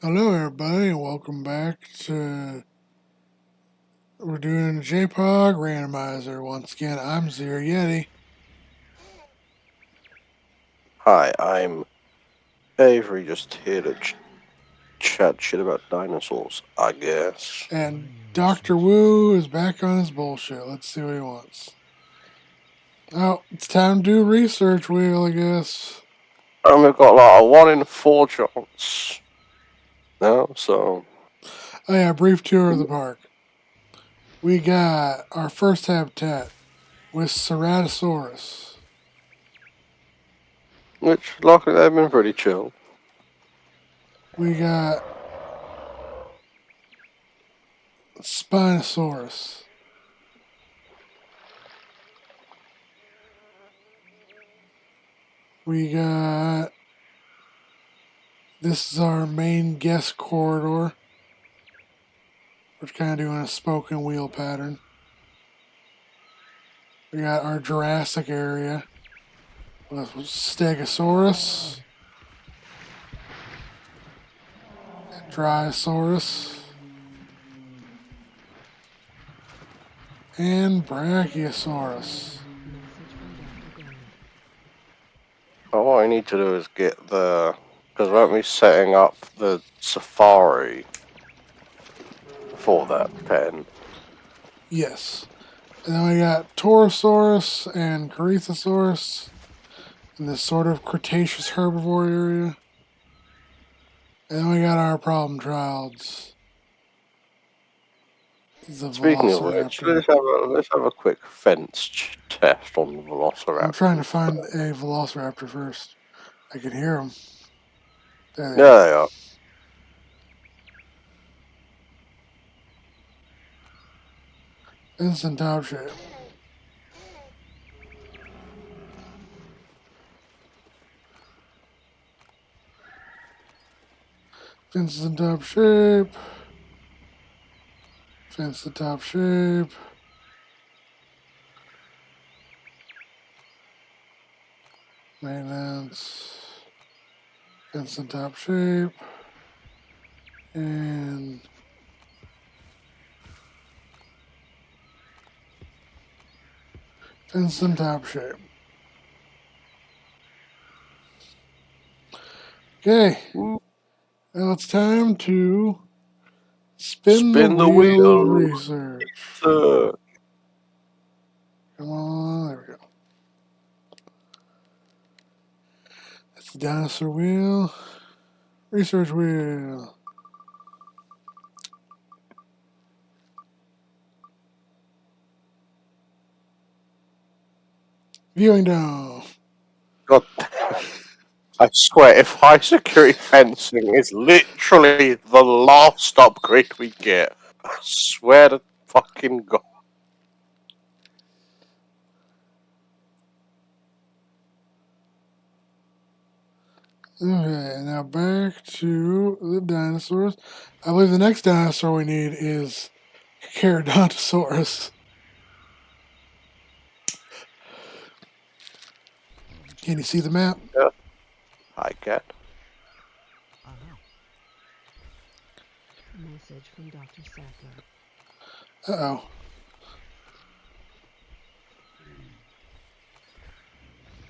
Hello, everybody, and welcome back to. We're doing JPOG Randomizer. Once again, I'm Zero Yeti. Hi, I'm Avery, just here to chat shit about dinosaurs, I guess. And Dr. Wu is back on his bullshit. Let's see what he wants. Oh, it's time to do research wheel, I guess. And we've got like a 1 in 4 chance now, so. Oh, yeah, brief tour of the park. We got our first habitat with Ceratosaurus. Which, luckily, they've been pretty chill. We got Spinosaurus. We got. This is our main guest corridor. We're kind of doing a spoken wheel pattern. We got our Jurassic area with Stegosaurus, Dryosaurus, and Brachiosaurus. But what I need to do is get the. Because won't be setting up the safari for that pen. Yes. And then we got Torosaurus and Corythosaurus in this sort of Cretaceous herbivore area. And then we got our problem childs. The Speaking of which, Velociraptor. let's have a quick fence test on the Velociraptor. I'm trying to find a Velociraptor first. I can hear them. There they There are. they are. Instant top shape. Fence in top shape. Fence in top shape. Maintenance. Fence in top shape. And fence in top shape. Okay. Now it's time to spin the wheel of research. Come on, there we go. That's the dinosaur wheel. Research wheel. Viewing down. God, I swear, if high security fencing is literally the last upgrade we get, I swear to fucking God. Okay, now back to the dinosaurs. I believe the next dinosaur we need is Carcharodontosaurus. Can you see the map? Yeah, I get. Message from Dr. Sattler. Uh-oh.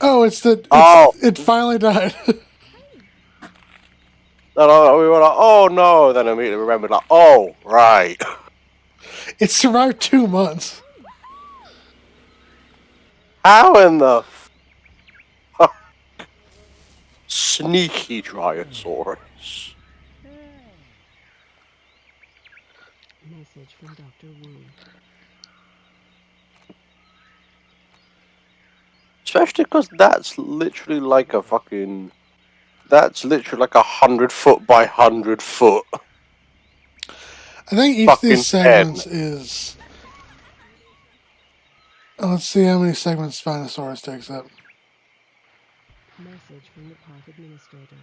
Oh, it finally died. No, we were like, oh no, then immediately remembered, like, oh, right. It survived 2 months. How in the fuck? Sneaky Dryosaurus. Message from Dr. Wu. Especially because that's literally like a fucking. That's literally like 100 foot by 100 foot. I think each of these segments is. Let's see how many segments Spinosaurus takes up. Message from the park administrator.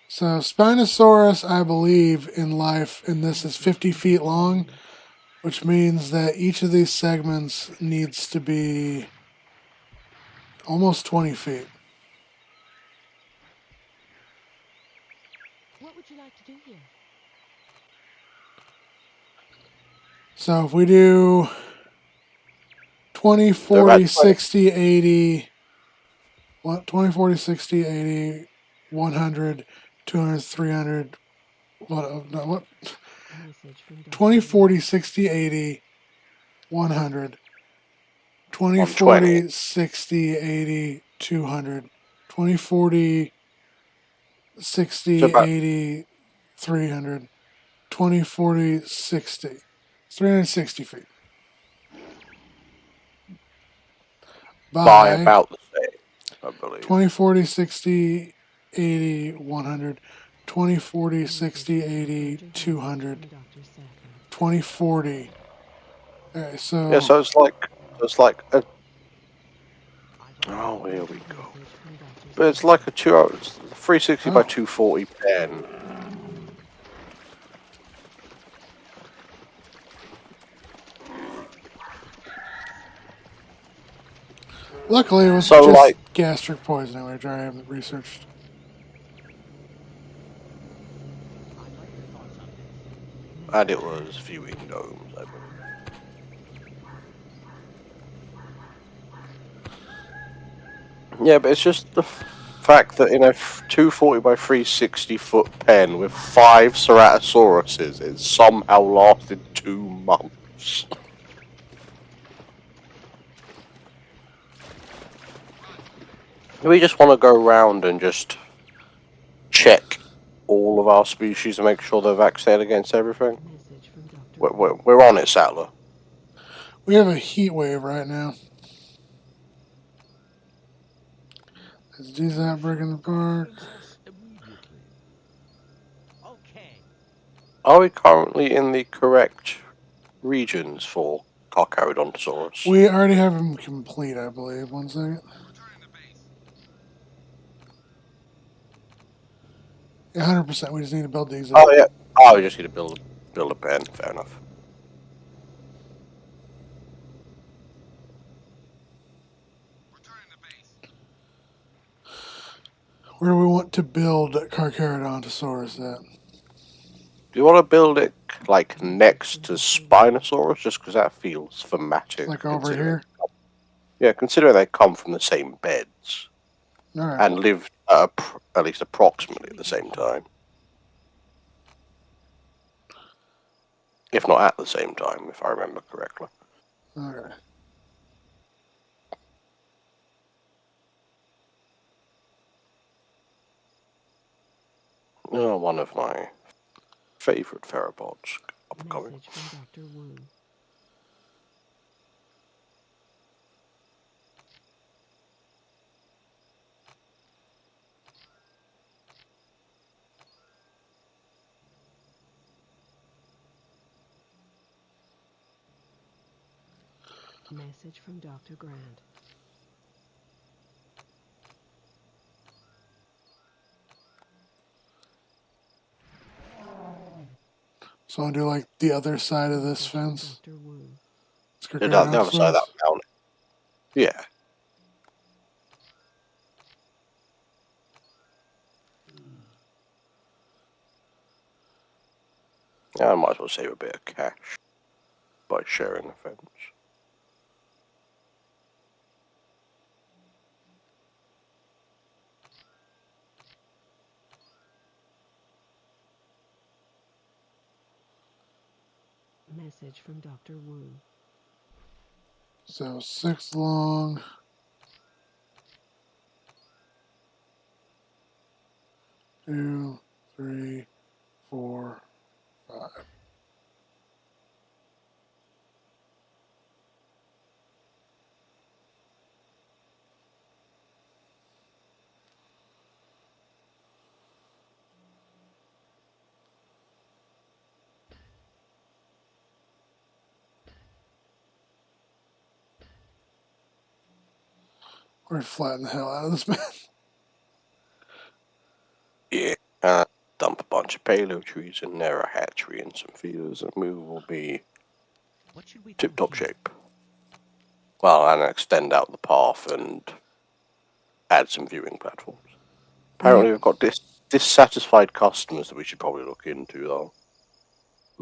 So Spinosaurus, I believe, in life, and this is 50 feet long, which means that each of these segments needs to be almost 20 feet. What would you like to do here? So if we do 20, They're 40, about 20. 60, 80, 20, 40, 60, 80, 100, 200, 300, what? Message from Dr. 20, 40, Wu. 60, 80, 100, 20, 120. 40, 60, 80, 200, 20, 40, So 60, about 80, 300, 20, 40, 60. It's 360 feet. by By about the same, I believe. 20, 40, 60, 80, 100, 20, 40, Message 60, from 80, Dr. Wu 200, from Dr. Sackler. 20, 40. Okay, Yeah, so so it's like a. Oh, here we go. Message from Dr. But it's like Sackler. a 2 it's 360 by oh, 240 pen. luckily it was So just like, gastric poisoning, which I haven't researched. and it was viewing domes, I believe. Yeah, but it's just the fact that in a 240 by 360 foot pen with 5 Ceratosauruses, it somehow lasted 2 months. We just want to go around and just check all of our species and make sure they're vaccinated against everything. Message from Dr. We're on it, Sattler. We have a heat wave right now. Let's do that break in the park. Immediately. Okay. Are we currently in the correct regions for Carcharodontosaurus? We already have them complete, I believe. One second. Yeah, 100%. We just need to build these up. Oh yeah. Oh, we just need to build a pen. Fair enough. Where do we want to build Carcharodontosaurus at? Do you want to build it like next to Spinosaurus, just because that feels thematic? Like over Considering, here? yeah, considering they come from the same beds Alright. and live at least approximately at the same time, if not at the same time, if I remember correctly. Okay. Oh, one of my favorite theropods upcoming. Message from Dr. Wu. Message from Dr. Grant. So I'll do like the other side of this Message from fence. Dr. Wu. It's The other side of that Carcharodontosaurus. mountain. Yeah. Yeah, I might as well save a bit of cash by sharing the fence. Message from Dr. Wu. So 6 long. 2, 3, 4, 5. We're flatten the hell out of this man. Yeah. Dump a bunch of paleo trees in there, a hatchery and some feeders, and we will be What should we do tip-top here? shape. Well, and extend out the path and add some viewing platforms. Apparently, Yep. we've got this dissatisfied customers that we should probably look into, though.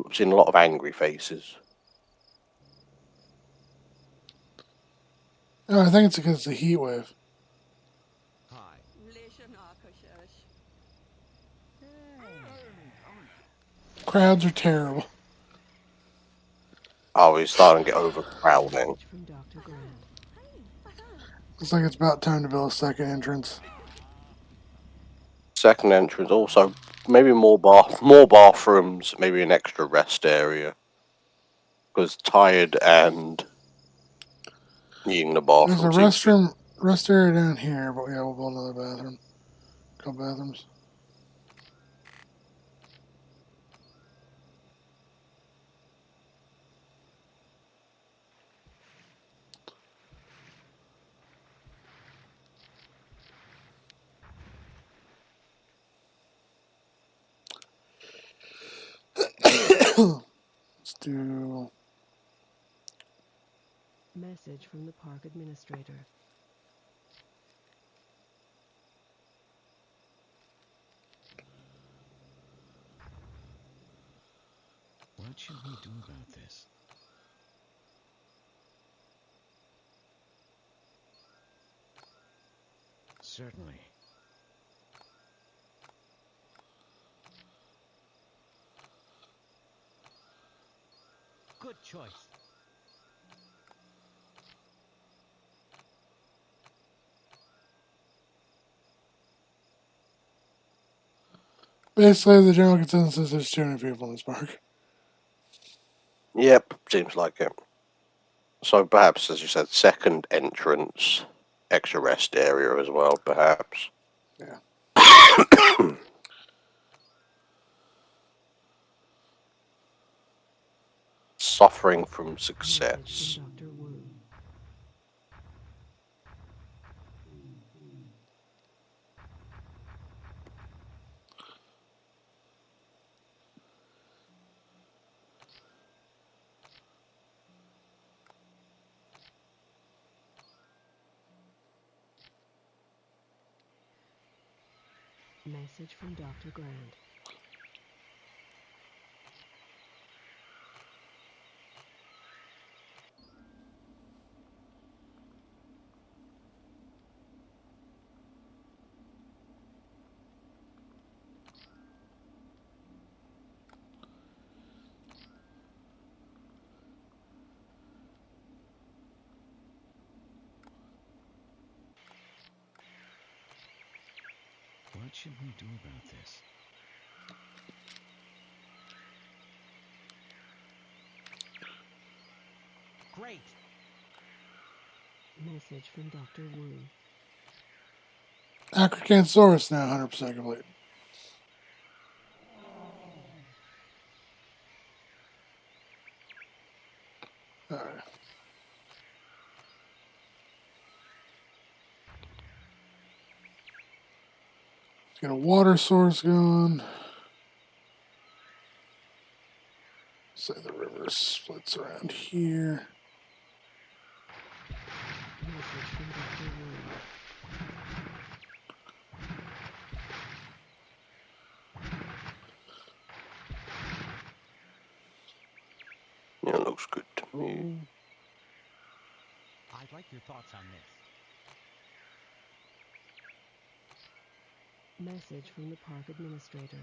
I've seen a lot of angry faces. Oh, I think it's because it's a heat wave. Hi. Crowds are terrible. Oh, he's starting to get overcrowding. Message from Dr. Grant. Looks like it's about time to build a second entrance. Second entrance, also maybe more bathrooms, maybe an extra rest area. Because tired and needing the There's a bathroom seems to be. rest area down here, but yeah, we'll build another bathroom. Couple bathrooms. Let's do. Message from the park administrator. What should we do about this? Certainly. Good choice. Basically, the general consensus is there's too many people in this park. Yep, seems like it. So perhaps, as you said, second entrance, extra rest area as well, perhaps. Yeah. Suffering from Message success. from Dr. Wu. Message from Dr. Grant. What should we do about this? Great. Message from Dr. Wu. Carcharodontosaurus now 100% complete. Alright. Let's get a water source going. Say the river splits around here. Message from Dr. Wu. Yeah, looks good to me. I'd like your thoughts on this. Message from the park administrator.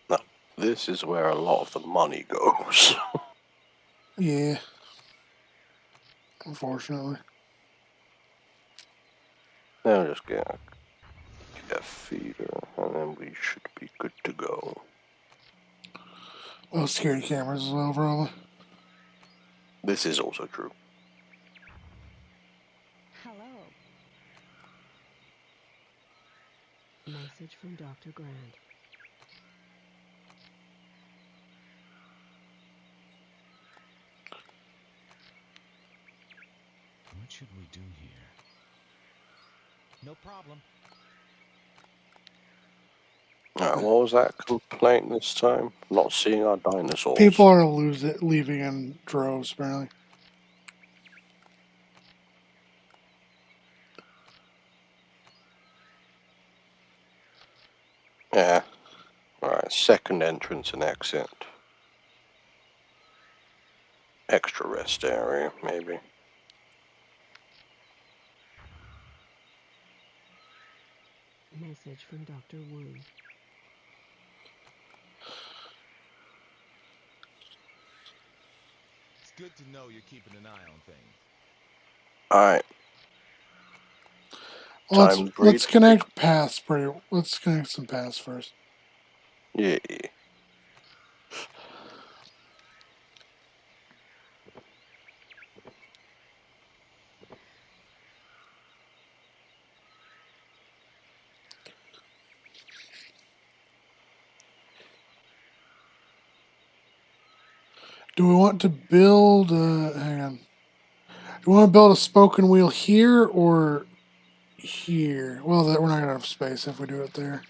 Now, this is where a lot of the money goes. Yeah. Unfortunately. Now just get a feeder, and then we should be good to go. Well, security cameras as well, probably. This is also true. Hello. Message from Dr. Grant. What should we do here? No problem. Alright, what was that complaint this time? Not seeing our dinosaurs. People are leaving in droves, apparently. Yeah. Alright, second entrance and exit. Extra rest area, maybe. Message from Dr. Wu. It's good to know you're keeping an eye on things. Alright, Let's time to breathe. let's connect paths. Let's connect some paths first. Yeah. Do we want to build? Hang on. Do we want to build a spoken wheel here or here? Well, we're not gonna have space if we do it there.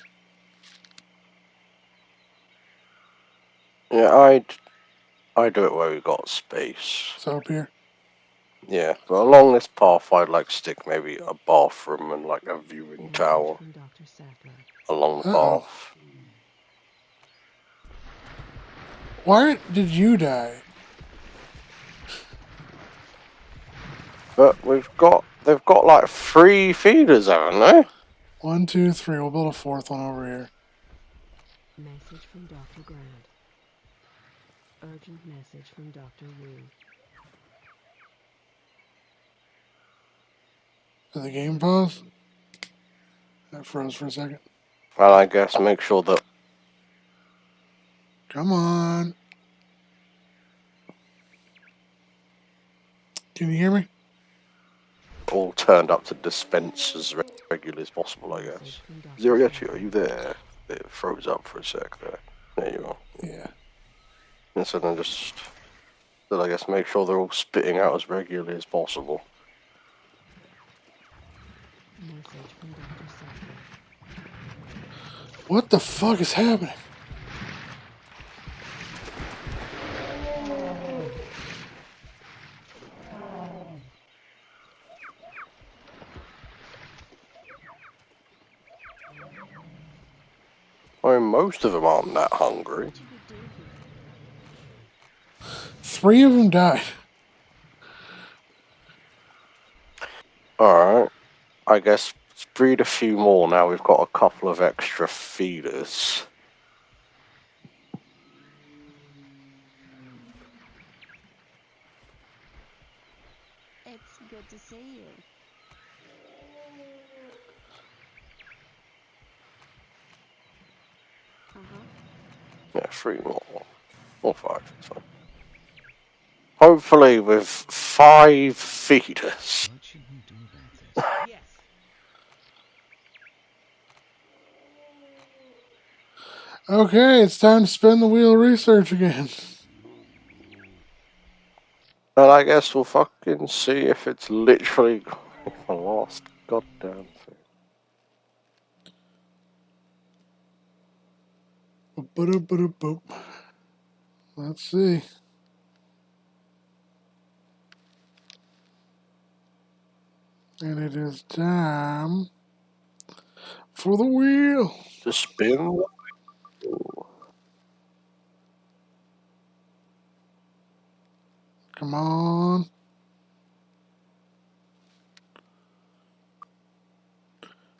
Yeah, I'd do it where we got space. So up here. Yeah, but along this path I'd like to stick maybe a bathroom and like a viewing Message tower from Dr. Sattler. along the Uh-oh. path. Why did you die? But they've got like 3 feeders, haven't they? 1, 2, 3. We'll build a fourth one over here. Message from Dr. Grant. Urgent message from Dr. Wu. Did the game pause? That froze for a second. Well, I guess make sure that Come on. Can you hear me? all turned up to dispense as regularly as possible, I guess. Message from Dr. Zero Yeti, Sattler. are you there? It froze up for a sec there. There you are. Yeah. And so then I guess make sure they're all spitting out as regularly as possible. Message from Dr. Sattler. What the fuck is happening? I mean, most of them aren't that hungry. What should we do here? 3 of them died. Alright, I guess breed a few more now. We've got a couple of extra feeders. It's good to see you. Yeah, 3 more. Or 5, it's fine. Hopefully with 5 feeders. What should we do about this? Yes. Okay, it's time to spin the wheel of research again. And I guess we'll fucking see if it's literally the last goddamn thing. Boop. Let's see. And it is time for the wheel. To spin? Come on.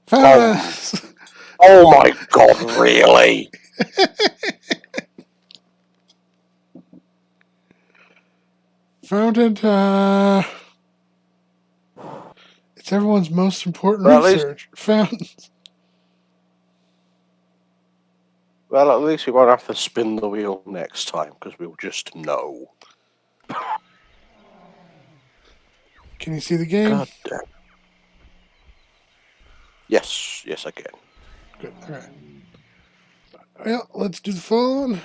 Found it. Oh my god, really? Fountain time. It's everyone's most important Well, at least, research. Fountains. well, at least we won't have to spin the wheel next time, because we'll just know. Can you see the game? God damn. Yes, yes I can. Good. Okay. Well, let's do the phone.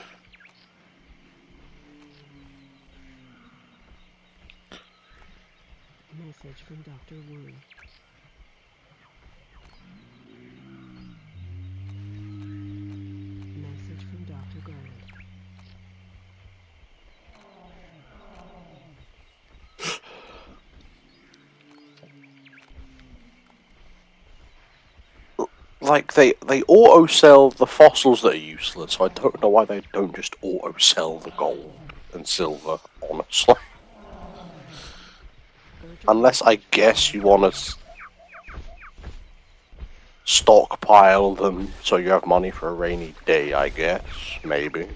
Message from Dr. Wu. Message from Dr. Grant. like they auto sell the fossils that are useless. So I don't know why they don't just auto sell the gold and silver. Honestly, Urgent unless I message from guess you Dr. want to stockpile them so you have money for a rainy day. I guess maybe.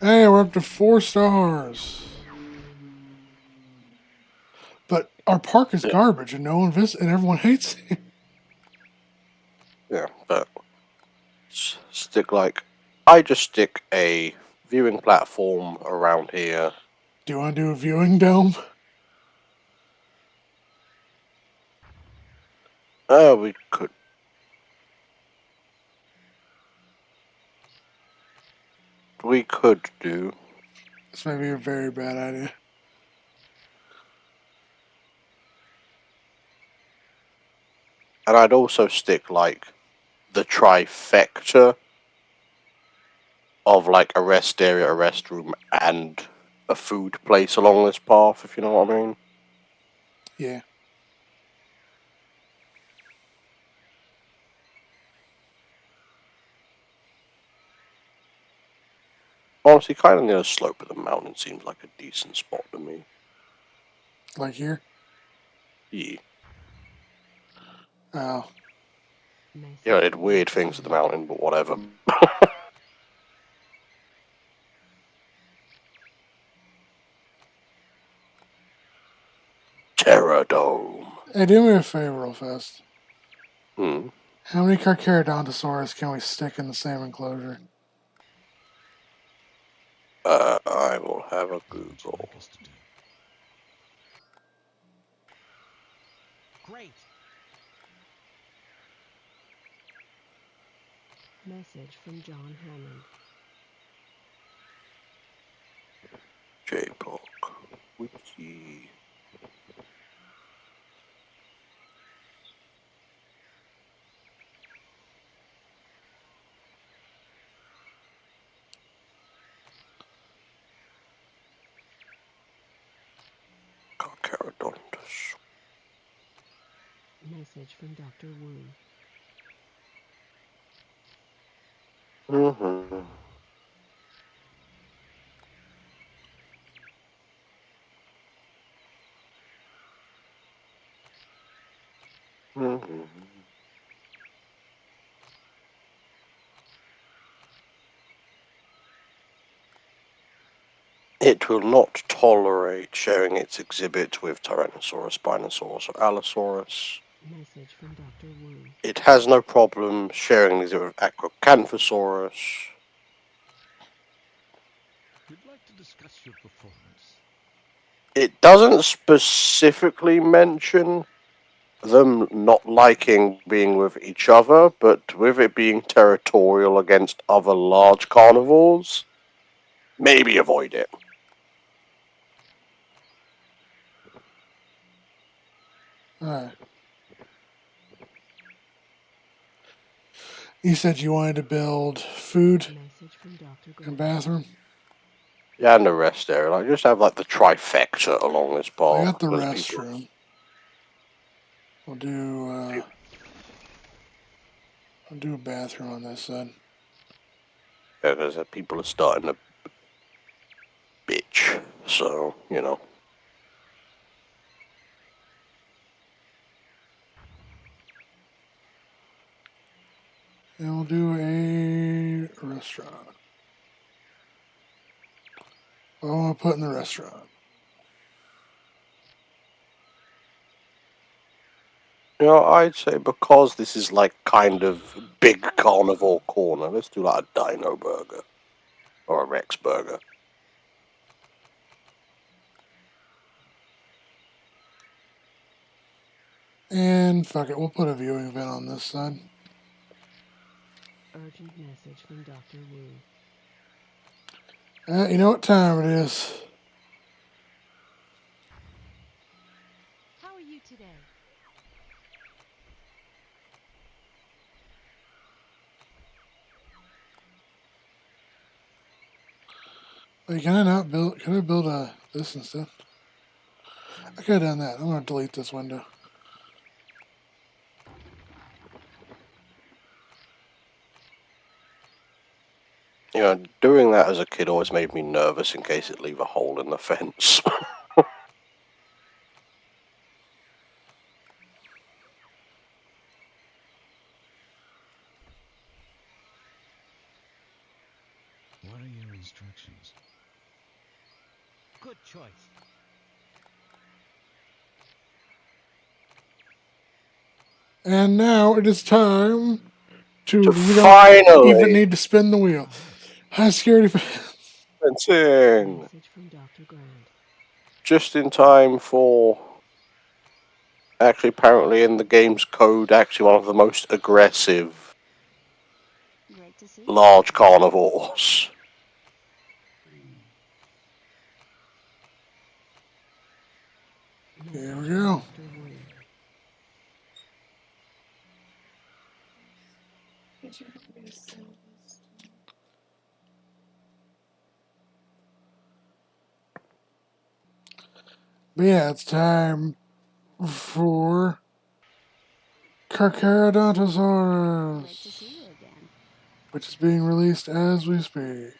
Hey, we're up to 4 stars. But our park is Yeah. garbage, and no one visits, and everyone hates it. Yeah, but stick like I just stick a viewing platform around here. Do you want to do a viewing dome? We could. We could do. This may be a very bad idea. And I'd also stick like the trifecta of like a rest area, a restroom, and a food place along this path, if you know what I mean. Yeah. Honestly, kind of near the slope of the mountain seems like a decent spot to me. Like here? Yeah. Oh. Message Yeah, I did from weird Dr. things to the Grant. mountain, but whatever. Terradome. Hey, do me a favor real fast. Hmm. How many Carcharodontosaurus can we stick in the same enclosure? I will have a What would you Google. like us to do? Great. Message from John Hammond. JPOG. Wiki. Carcharodontosaurus. Message from Dr. Wu. Mm-hmm. Mm-hmm. It will not tolerate sharing its exhibit with Tyrannosaurus, Spinosaurus, or Allosaurus. Message from Dr. Wu. It has no problem sharing the exhibit with Acrocanthosaurus. We'd like to discuss your performance. It doesn't specifically mention them not liking being with each other, but with it being territorial against other large carnivores, maybe avoid it. Alright. You said you wanted to build food Message from Dr. and Grant. bathroom? Yeah, and the rest area. Like, just have like the trifecta along this I path. got the Because people, restroom. We'll do, I'll do a bathroom on this side. because people are starting to bitch. So, you know. And we'll do a restaurant. What do I want to put in the restaurant? You know, I'd say because this is like kind of big carnivore corner, let's do like a dino burger. Or a Rex burger. And fuck it, we'll put a viewing event on this side. Urgent message from Dr. Wu. You know what time it is? How are you today? Wait, can I not build? Can I build this instead? I could have done that. I'm gonna delete this window. You know, doing that as a kid always made me nervous in case it leave a hole in the fence. What are your instructions? Good choice. And now it is time to. To We don't even finally need to spin the wheel. High security. fencing! Message from Dr. Grant. Just in time for, actually apparently in the game's code, actually one of the most aggressive Great to see you large again. carnivores. Here Message we from go. Dr. Wu. But yeah, it's time for Great to Carcharodontosaurus, see you again. which is being released as we speak.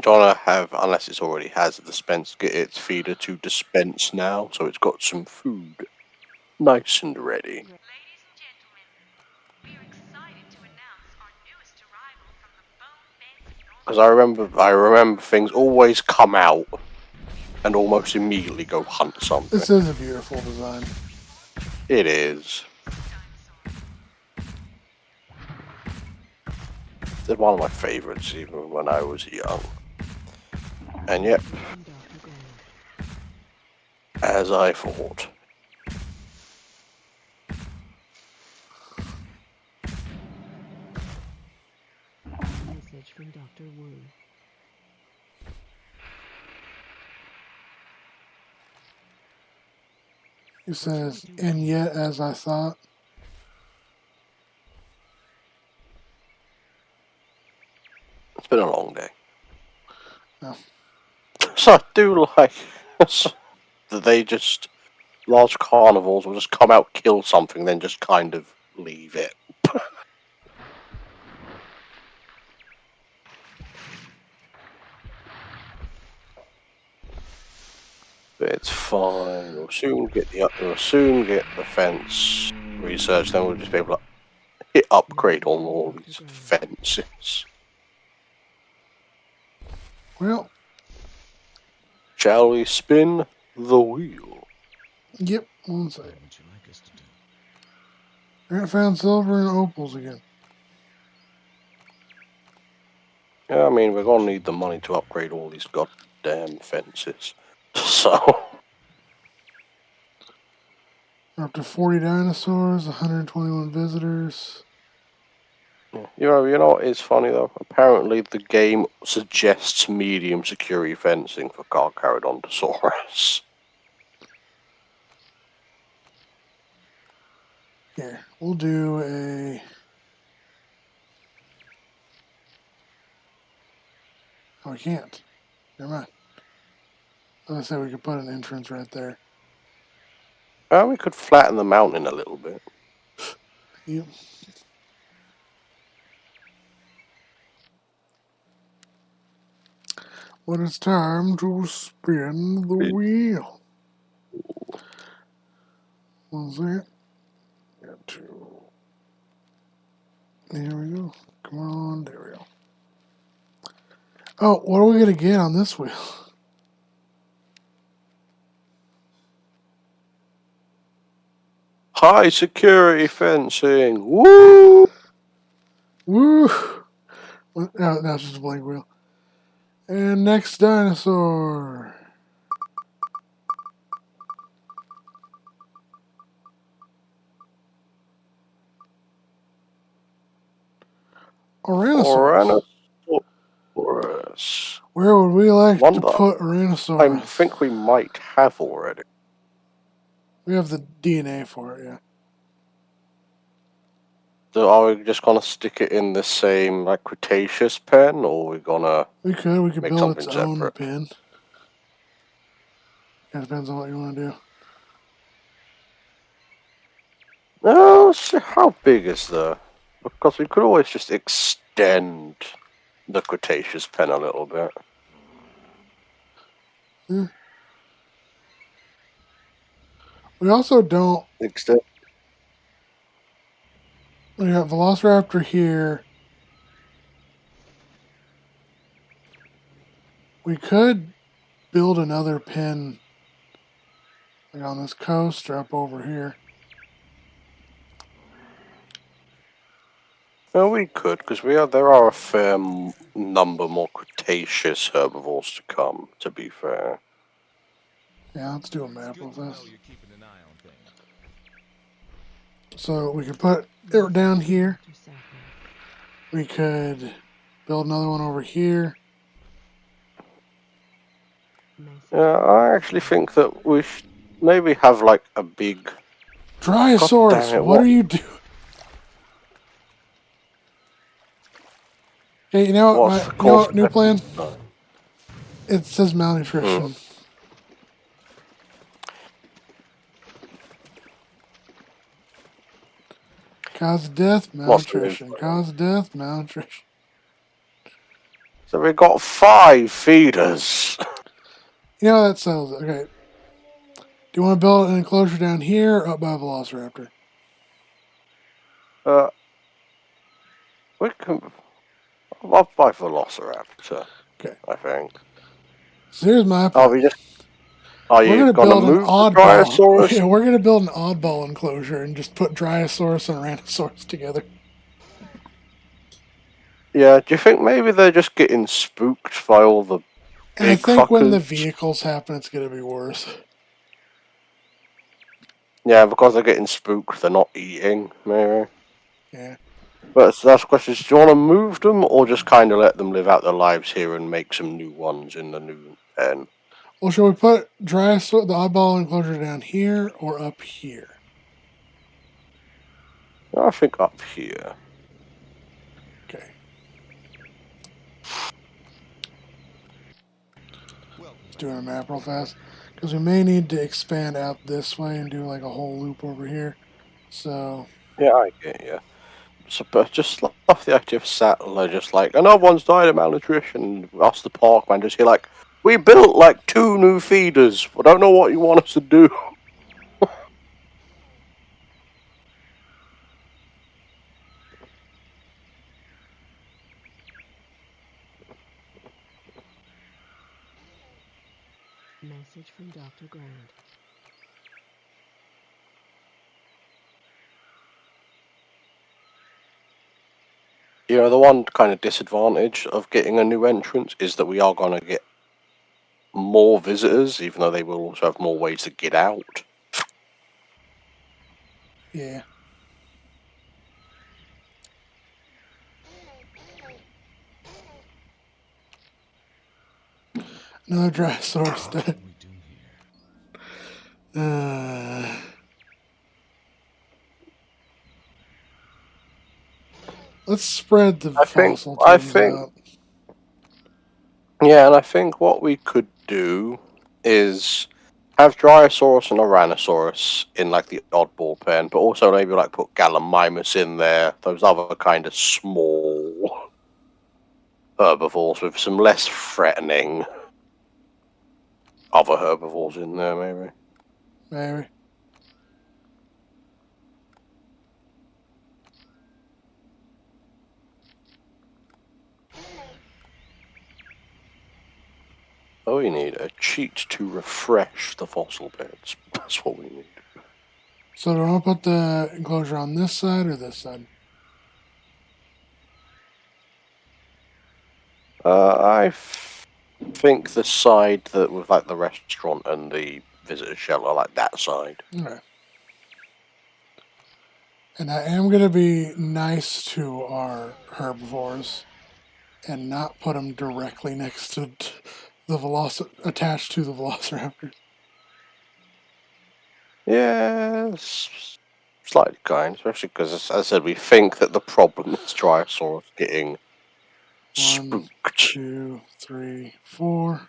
Do you want to have, unless it's already has a dispense, get its feeder to dispense now, so it's got some food nice and ready. Great. Ladies and gentlemen, we are excited to announce our newest arrival from the bone beds of North Because I remember things always come out and almost immediately go hunt something. This is a beautiful design. It is. It's one of my favorites, even when I was young. And yep, Message from Dr. Grant. as I thought. Message from Dr. Wu. It says, and yet as I thought. It's been a long day. Oh. So I do like that they just, large carnivores will just come out, kill something, then just kind of leave it. But it's fine. We'll soon get the fence research. Then we'll just be able to hit upgrade on all these fences. Well, Shall we spin the wheel? yep, one second. What would you like us to do? I found silver and opals again. Yeah, I mean, we're gonna need the money to upgrade all these goddamn fences. So, We're up to 40 dinosaurs, 121 visitors. you know what is funny though? Apparently, the game suggests medium security fencing for Carcharodontosaurus. Here, we'll do a. Oh, we can't. Never mind. I was gonna say we could put an entrance right there. We could flatten the mountain a little bit. Yep. But it's time to spin the wheel. One second. Got to. Here we go. Come on, there we go. Oh, what are we gonna get on this wheel? High security fencing. Woo! Woo! No, that's just a blank wheel. And next dinosaur. Ouranosaurus. Ouranosaurus. Yes. Where would we like One to that put I Ouranosaurus? think we might have already. We have the DNA for it, yeah. So are we just gonna stick it in the same like Cretaceous pen, or are we gonna We could make build its something own separate? pin. It depends on what you want to do. No, how big is the? Because we could always just extend the Cretaceous pen a little bit. Yeah. We also don't. Extend. We got Velociraptor here. We could build another pin like on this coast or up over here. No, we could, because there are a fair number more Cretaceous herbivores to come. To be fair. Yeah, let's do a It's map good of to know this. you're keeping an eye on things. So we could put it down here. Dr. Sapling. We could build another one over here. Message Yeah, from I Dr. actually Grant. think that we should maybe have like a big. God damn Dryosaurus, it! what are you doing? Hey, you know what? What's the You know course what? New plan. of It says Hmm. malnutrition. Cause of death, What's the new malnutrition. plan? Cause of death, malnutrition. So we got 5 feeders. You know that settles it. Okay. Do you want to build an enclosure down here or up by Velociraptor? We can. Up by Velociraptor, Okay. I think. So here's my Are plan. we just? Are We're you gonna gonna build an move the oddball. Dryosaurus? Yeah, we're gonna build an oddball enclosure and just put Dryosaurus and Ouranosaurus together. Yeah. Do you think maybe they're just getting spooked by all the And I big think when the fuckers? vehicles happen, it's gonna be worse. Yeah, because they're getting spooked, they're not eating, maybe. Yeah. But that's the question: do you want to move them, or just kind of let them live out their lives here and make some new ones in the new pen? Well, shall we put Dryosaurus, the oddball enclosure down here or up here? I think up here. Okay. Welcome, Let's my do a friend. map real fast. Because we may need to expand out this way and do like a whole loop over here. So, Yeah, I get you. So, but just love the idea of Sattler just like another one's died of malnutrition. Us the park man just here like we built like 2 new feeders. I don't know what you want us to do. Message from Dr. Grant. You know, the one kind of disadvantage of getting a new entrance is that we are gonna get more visitors, even though they will also have more ways to get out. yeah. Another Dryosaurus What dead. can we do here? Let's spread the I think fossil I teams think out. Yeah, and I think what we could do is have Dryosaurus and Ouranosaurus in like the oddball pen, but also maybe like put Gallimimus in there, those other kind of small herbivores with some less threatening other herbivores in there, maybe. Maybe. Oh, we need a cheat to refresh the fossil beds. That's what we need. So do I want to put the enclosure on this side or this side? Think the side that with like the restaurant and the visitor shelter, like that side. Okay. And I am going to be nice to our herbivores and not put them directly next to attached to the velociraptors. Yeah, slightly kind, especially because, as I said, we think that the problem is Dryosaurus getting 1, spooked. 2, 3, 4.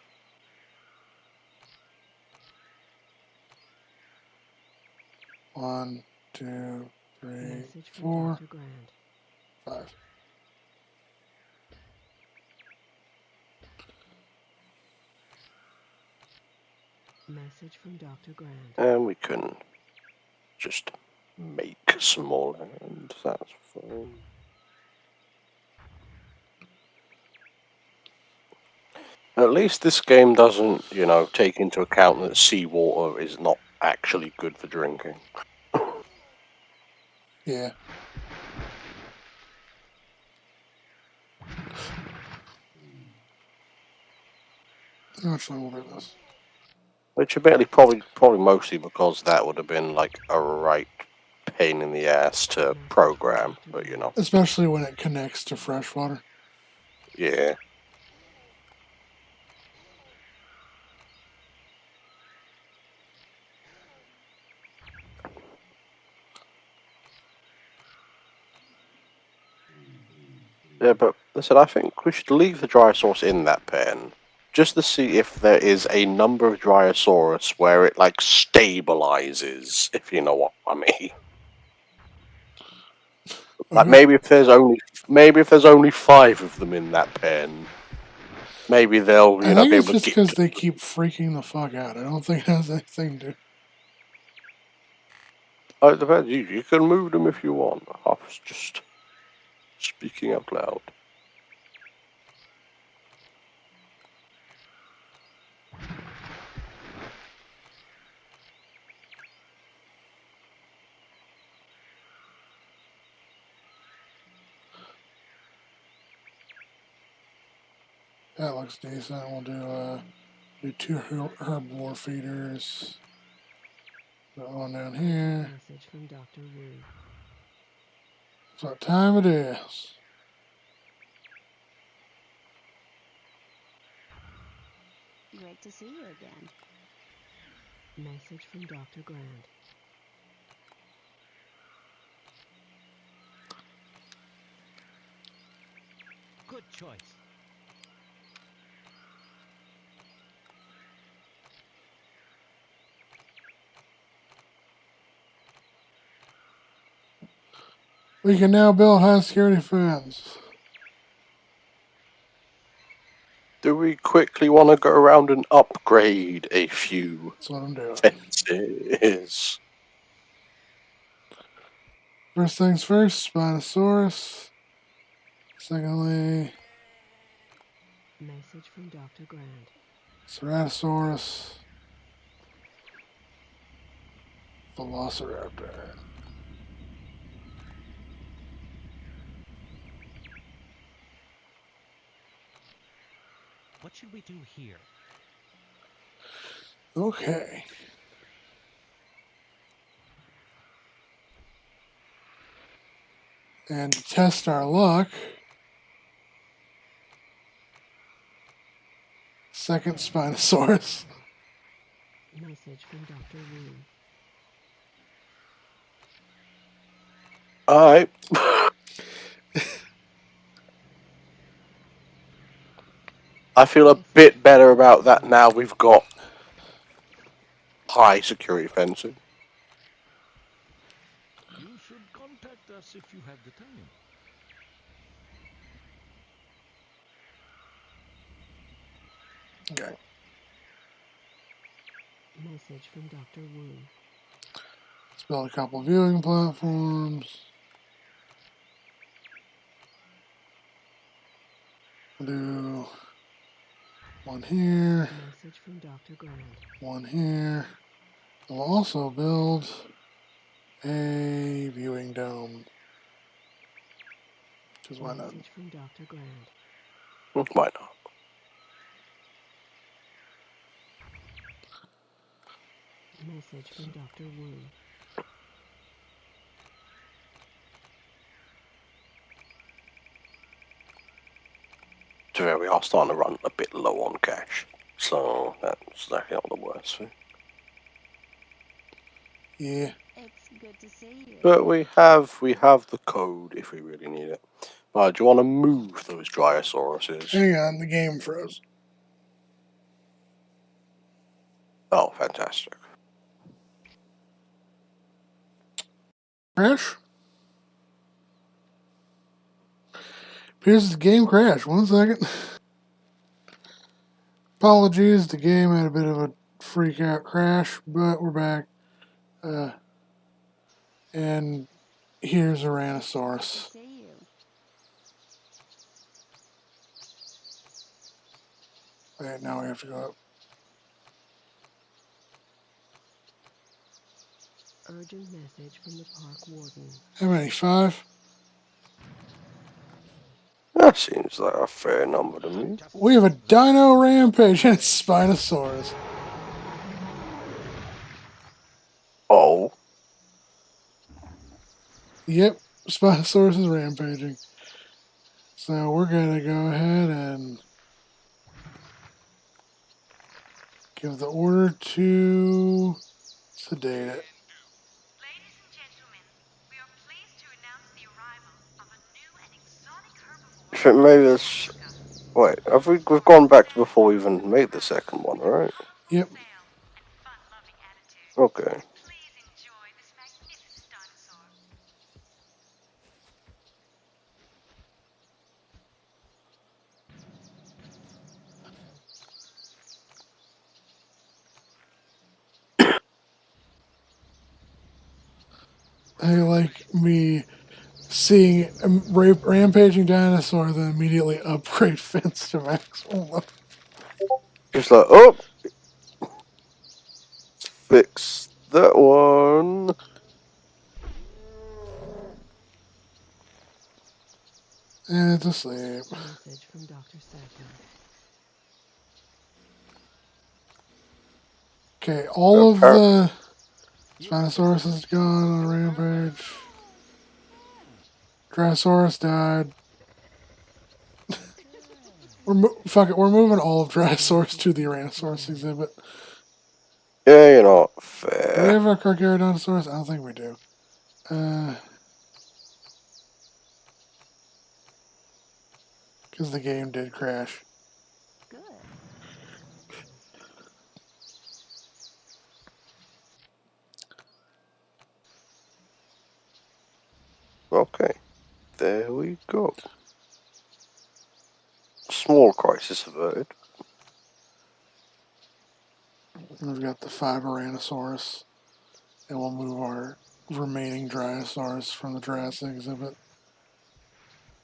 One, 2, 3, Message from 4, Dr. Grant. 5. Message from Dr. Grant. And we can just make some more land. That's fine. At least this game doesn't, take into account that seawater is not actually good for drinking. Yeah. Actually, we'll do this. Which admittedly probably mostly because that would have been like a right pain in the ass to program, but Especially when it connects to freshwater. yeah. Yeah, but listen, I think we should leave the Dryosaurus in that pen, just to see if there is a number of Dryosaurus where it like stabilizes, if you know what I mean. Like maybe if there's only 5 of them in that pen, maybe they'll I think be it's able to just get. because they keep freaking the fuck out. I don't think it has anything to do. Oh, it depends. You can move them if you want. I was just speaking out loud. That looks decent. We'll do 2 herbivore feeders. Put one down here. Message from Dr. Wu. That's what time it is. Great to see you again. Message from Dr. Grant. Good choice. We can now build high security fence. Do we quickly want to go around and upgrade a few That's what I'm doing. fences? First things first, Spinosaurus. Secondly, Message from Dr. Grant. Ceratosaurus. Velociraptor. What should we do here? Okay. And to test our luck, second Spinosaurus. Message from Dr. Wu. Alright. I feel a bit better about that now we've got high security fencing. You should contact us if you have the time. Okay. Message from Dr. Wu. Let's build a couple viewing platforms. We'll do one here, Message from Dr. Grant. one here. We'll also build a viewing dome. Because why not? Message from Dr. Grant. Why not? Message from Dr. Wu. To be fair, we are starting to run a bit low on cash, so that's actually not the worst thing. Yeah. It's good to see you But again. we have the code if we really need it. Do you want to move those Dryosauruses? Hang on, the game froze. Oh, fantastic. Crash? Appears the game crashed. 1 second. Apologies, the game had a bit of a freak out crash, but we're back. And here's Good Ouranosaurus. to see you. Wait, now we have to go up. Urgent message from the park warden. How many? 5? That seems like a fair number to me. We have a dino rampage and Spinosaurus. Oh, Yep, Spinosaurus is rampaging. So we're gonna go ahead and give the order to sedate it. Ladies and gentlemen, we are pleased to announce the arrival of a new and exotic herbivore. maybe that's. Wait, we've gone back to before we even made the second one, right? Yep. Sale and fun-loving attitude. Okay. Please enjoy this magnificent dinosaur. I like me seeing a rampaging dinosaur, then immediately upgrade fence to maximum level. Just like, oh, fix that one. And it's asleep. Message from Dr. Sattler. Okay, all of Appar- the Spinosaurus is gone on a rampage. Dryosaurus died. Fuck it, we're moving all of Dryosaurus to the Ouranosaurus exhibit. Yeah, you're not Do we fair. have a Carcharodontosaurus? I don't think we do. Because the game did crash. Good. Okay, there we go. Small crisis averted. And we've got the 5 Ouranosaurus. And we'll move our remaining Dryosaurus from the Jurassic exhibit.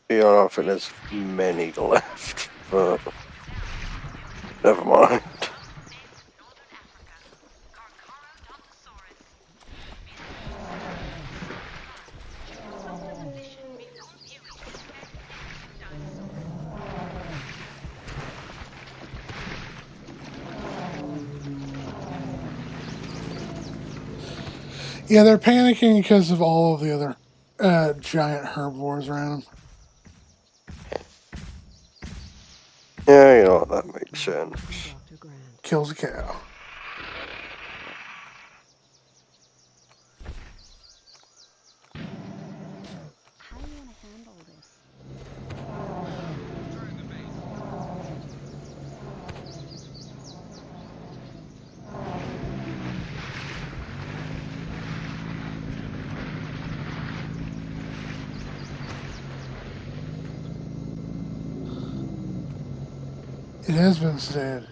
Yeah, I don't think there's many left, but never mind. Northern Africa, Carcharodontosaurus. Position before viewing this magnificent dinosaur. Yeah, they're panicking because of all of the other giant herbivores around them. Yeah, you know, that makes sense. From Dr. Grant. Kills a cow. How do you want to handle this? It has been sedated.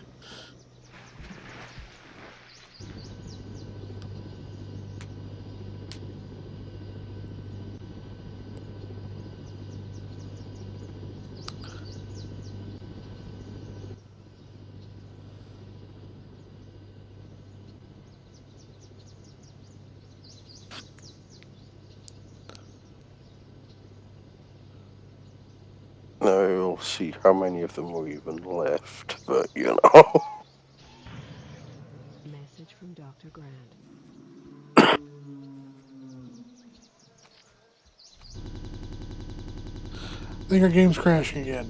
Now we'll see how many of them were even left, but you know. Message from Dr. Grant. I think our game's crashing again.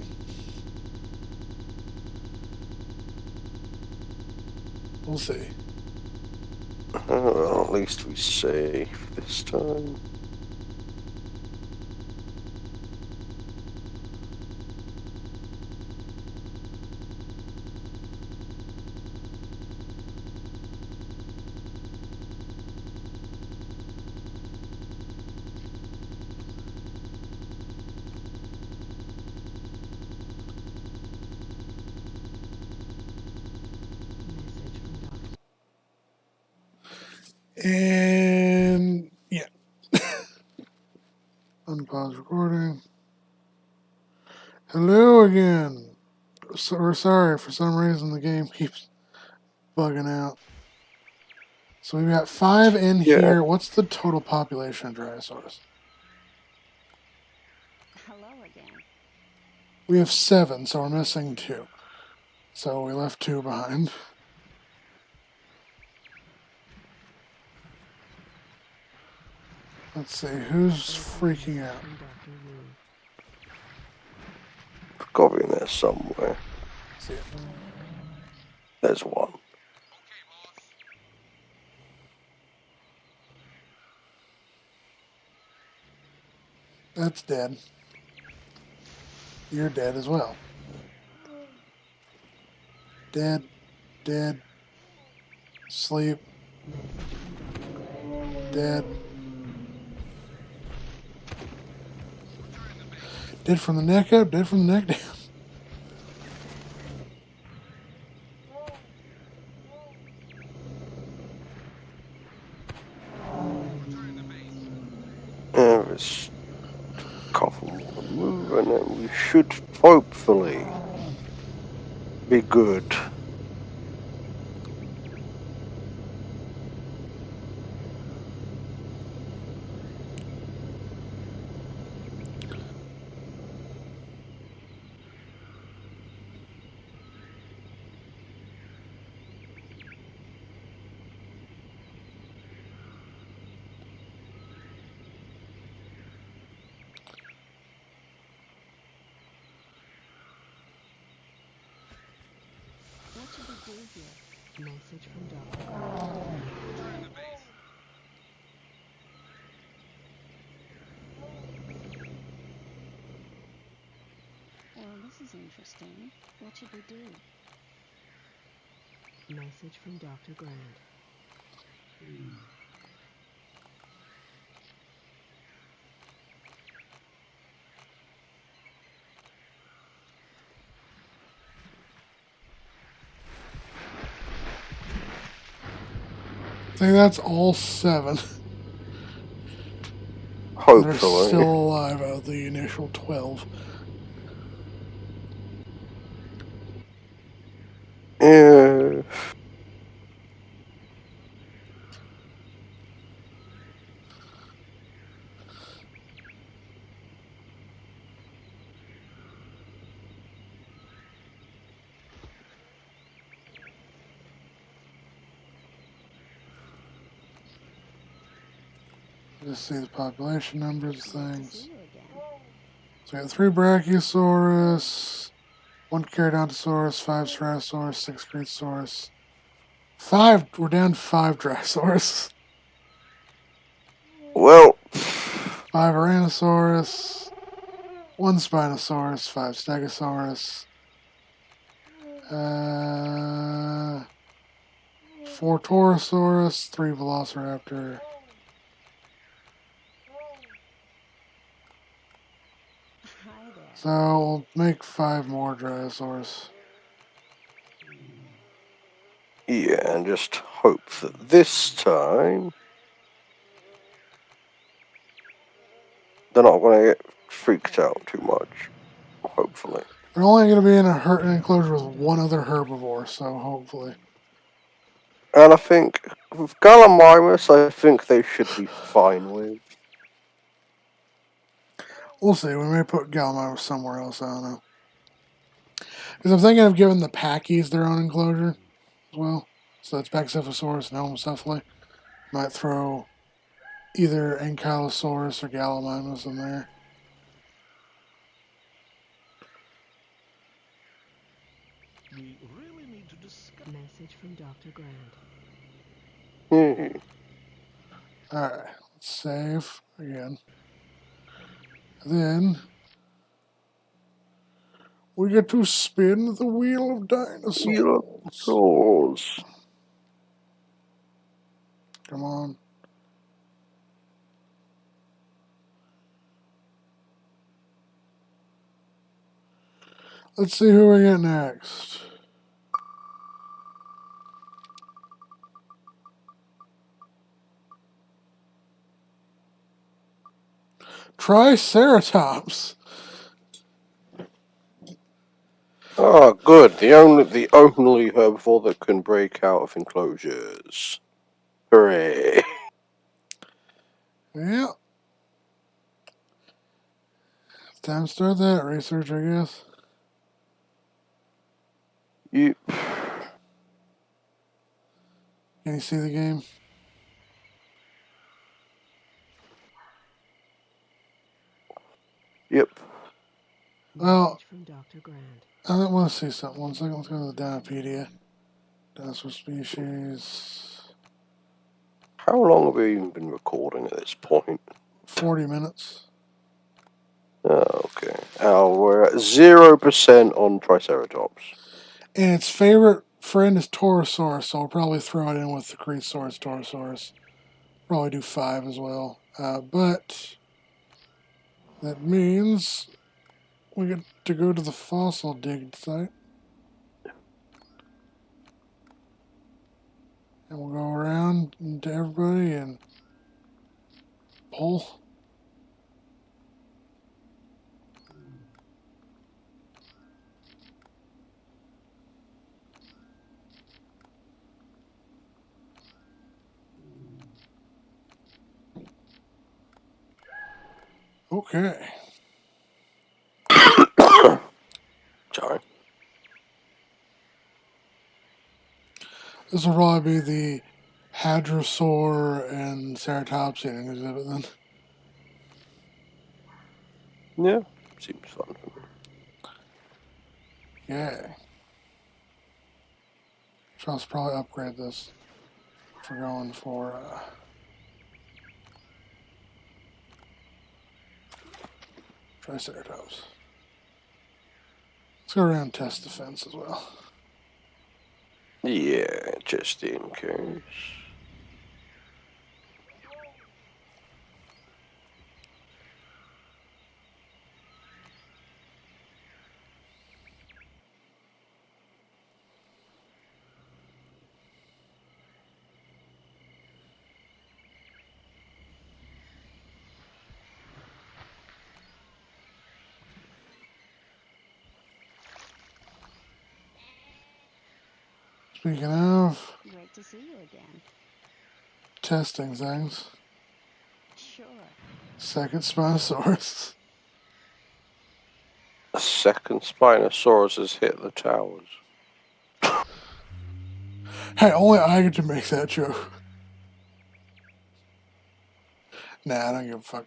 We'll see. Well, at least we safe this time. Message from Dr. And yeah. Unpause recording. Hello again. So, we're sorry, for some reason the game keeps bugging out. So we've got 5 in Yeah. here. What's the total population of Dryosaurus? Hello again. We have 7, so we're missing 2. So we left 2 behind. Let's see, who's freaking out? From Dr. Wu. Got to be in there somewhere. See it. There's one. That's dead. You're dead as well. Dead. Dead. Sleep. Dead. Dead from the neck up, dead from the neck down. There's a couple more to move, and then we should hopefully be good. What should we do here? Message from Dr. Grant. Well, this is interesting. What should we do? Message from Dr. Grant. I think that's all 7. They're Hopefully. still alive out of the initial 12. Yeah. Just see the population numbers, Good to things. see you again. So we got 3 Brachiosaurus, 1 Carcharodontosaurus, 5 Ceratosaurus, 6 Cretosaurus. 5, we're down 5 Dryosaurus. Well, 5 Ouranosaurus, 1 Spinosaurus, 5 Stegosaurus, 4 Torosaurus, 3 Velociraptor. Hi there. So we'll make 5 more Dryosaurus. yeah, and just hope that this time they're not going to get freaked out too much. Hopefully. They're only going to be in an enclosure with 1 other herbivore, so hopefully. And I think with Gallimimus, I think they should be fine with. We'll see. We may put Gallimimus somewhere else. I don't know. Because I'm thinking of giving the Packies their own enclosure as well. So that's Pachycephalosaurus and Homocephaly. Might throw either Ankylosaurus or Gallimimus in there. We really need to discuss. Message Message from Dr. Grant. Alright, let's save again. Then we get to spin the wheel of dinosaurs. Dinosaurs. Come on. Let's see who we get next. Triceratops. Ah, good. The only herbivore that can break out of enclosures. Hooray! Yeah. It's time to start that research, I guess. You. Can you see the game? Yep. Well, Message from Dr. Grant. I want to see something. 1 second. Let's go to the Dinopedia. Dinosaur species. How long have we even been recording at this point? 40 minutes. Oh, okay. We're at 0% on Triceratops. And its favorite friend is Torosaurus, so we'll probably throw it in with the Creesaurus, Torosaurus. Probably do 5 as well. But that means we get to go to the fossil dig site. And we'll go around to everybody and pull. Okay. Sorry. This will probably be the Hadrosaur and Ceratopsian exhibit then. Yeah, seems fun. Yeah. So I'll probably upgrade this if we're going for Triceratops. Let's go around and test the fence as well. Yeah, just in case. Speaking of Great to see you again. testing things, Sure. second Spinosaurus. A second Spinosaurus has hit the towers. Hey, only I get to make that joke. Nah, I don't give a fuck.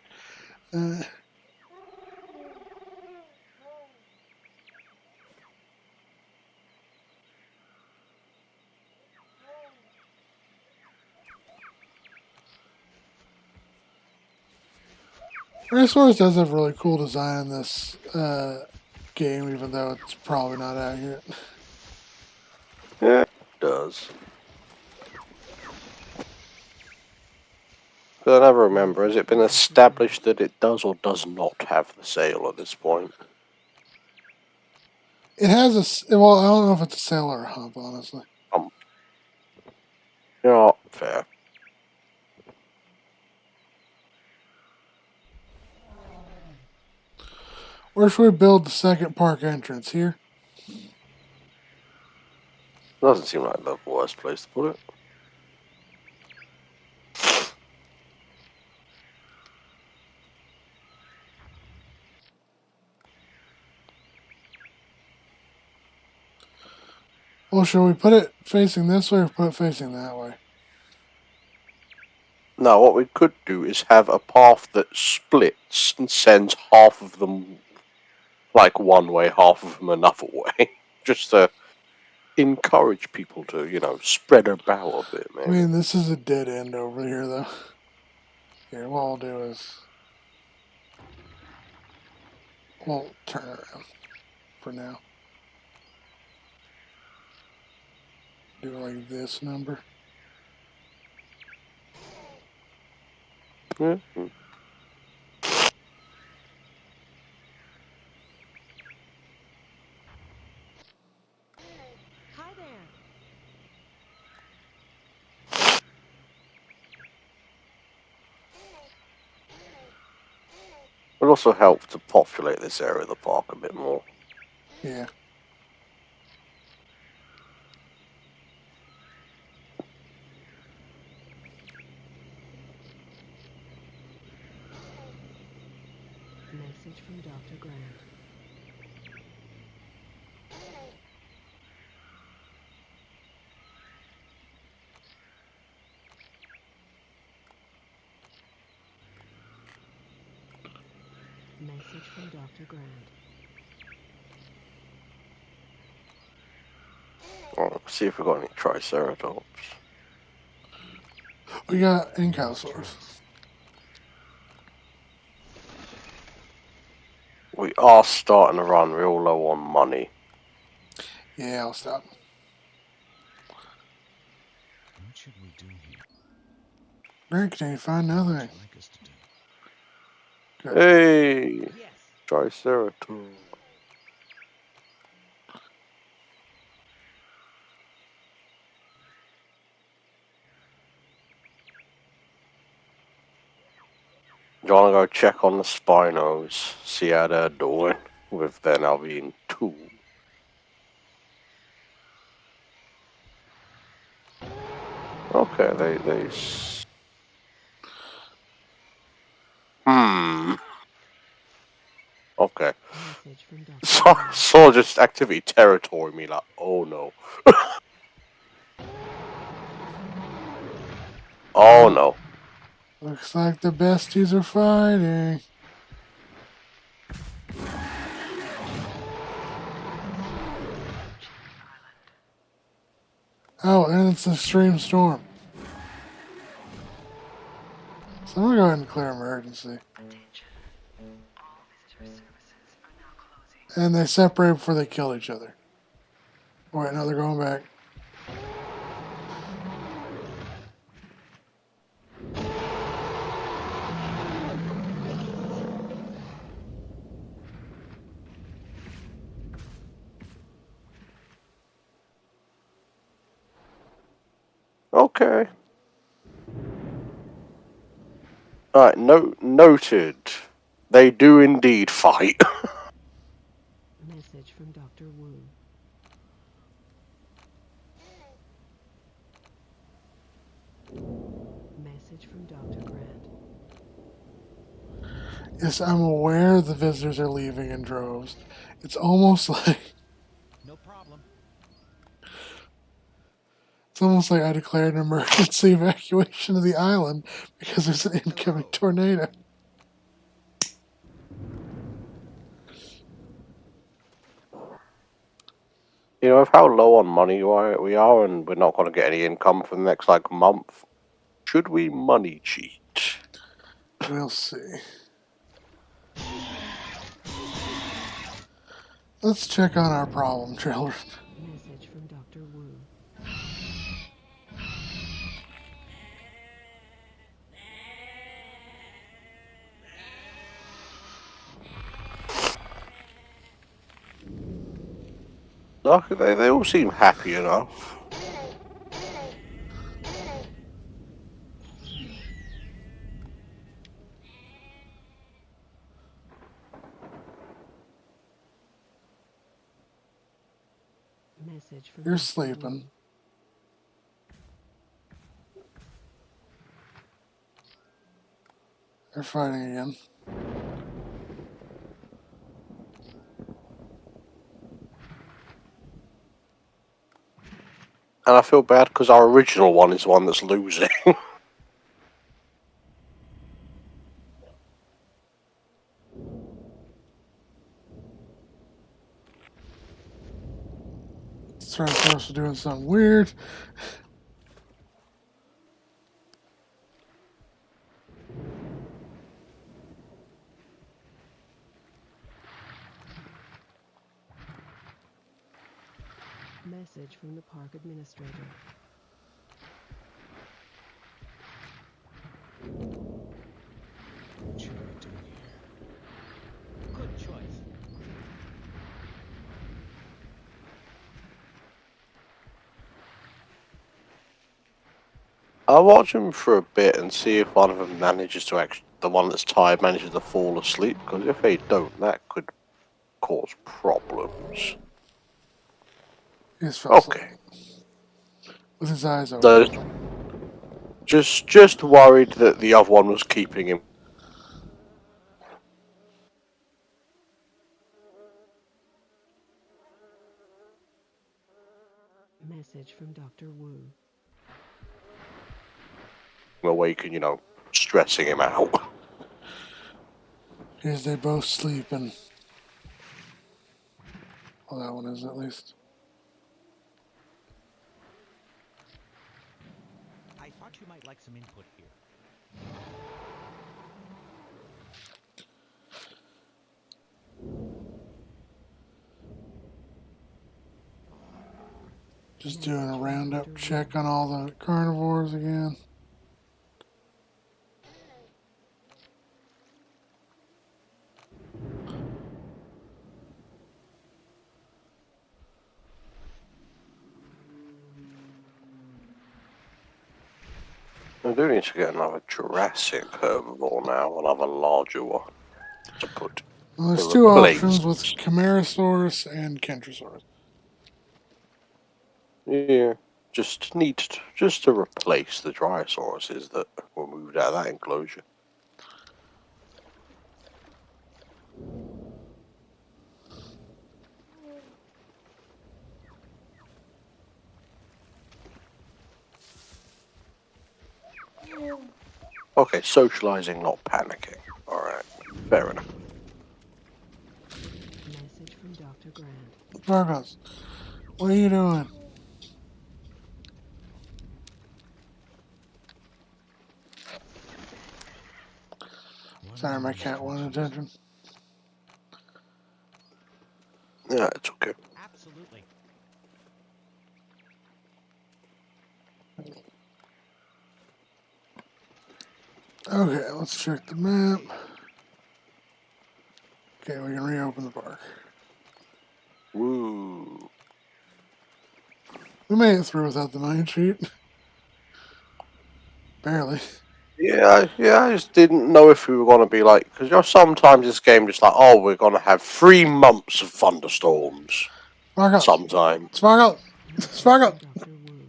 Ouranosaurus does have really cool design in this game, even though it's probably not accurate. Yeah, it does. But I never remember, has it been established that it does or does not have the sail at this point? It has well, I don't know if it's a sail or a hump, honestly. You know, fair. Where should we build the second park entrance? Here? Doesn't seem like the worst place to put it. Well, should we put it facing this way or put it facing that way? No, what we could do is have a path that splits and sends half of them like one way, half of them another way. Just to encourage people to, spread about a bit, I maybe. mean, this is a dead end over here, though. Here, what I'll do is we'll turn around for now. Do like this number. Yeah. Hi there. It also help to populate this area of the park a bit more. Yeah. Message from Dr. Grant. Message from Dr. Grant. Alright, see if we've got any Triceratops. We got Ankylosaurus. We are starting to run real low on money. Yeah, I'll stop. What should we do here? Grant, can you find What would nothing? you like us to do? Good. Hey! Yes. Triceratops. You wanna go check on the Spinos, see how they're doing with their now being 2. Okay, they. Okay. Message from Dr. So, Grant. so just activity territory me like, oh no. Oh no. Looks like the besties are fighting. Oh, and it's a stream storm. So I'm gonna go ahead and clear emergency. Attention. All visitor services are now closing. And they separate before they kill each other. Wait, no, they're going back. Okay. Alright, noted. They do indeed fight. Message from Dr. Wu. Message from Dr. Grant. Yes, I'm aware the visitors are leaving in droves. It's almost like No problem. I declared an emergency evacuation of the island because there's an incoming tornado. With how low on money we are, and we're not going to get any income for the next month, should we money cheat? We'll see. Let's check on our problem trailers. Message from Dr. Wu. Okay, they all seem happy enough. Message from You're Dr. sleeping. Wu. They're fighting again. And I feel bad because our original one is the one that's losing. That's Triceratops was doing something weird. Message from the park administrator. What should we do here? Good choice. I'll watch them for a bit and see if one of them manages to actually, the one that's tired manages to fall asleep. Because if they don't, that could cause problems. He just fell asleep Okay. with his eyes open. Just worried that the other one was keeping him. Message from Dr. Wu. Awake and, stressing him out. Here's they both sleeping. Well, that one is at least. I thought you might like some input here. Just doing a roundup check on all the carnivores again. I do need to get another Jurassic herbivore now, another larger one to put. Well, there's to two replace. options with Camarasaurus and Kentrosaurus. Yeah, just to replace the Dryosauruses that were moved out of that enclosure. Okay, socializing, not panicking. Alright, fair enough. Message from Dr. Grant. Virgos, what are you doing? Sorry, my cat wanted attention. Yeah, it's okay. Absolutely. Okay, let's check the map. Okay, we can reopen the park. Woo. We made it through without the mine sheet. Barely. Yeah, I just didn't know if we were going to be like, because sometimes this game just like, oh, we're going to have 3 months of thunderstorms. Sparkle! Sometime. Sparkle! Message Sparkle! from Dr. Wu.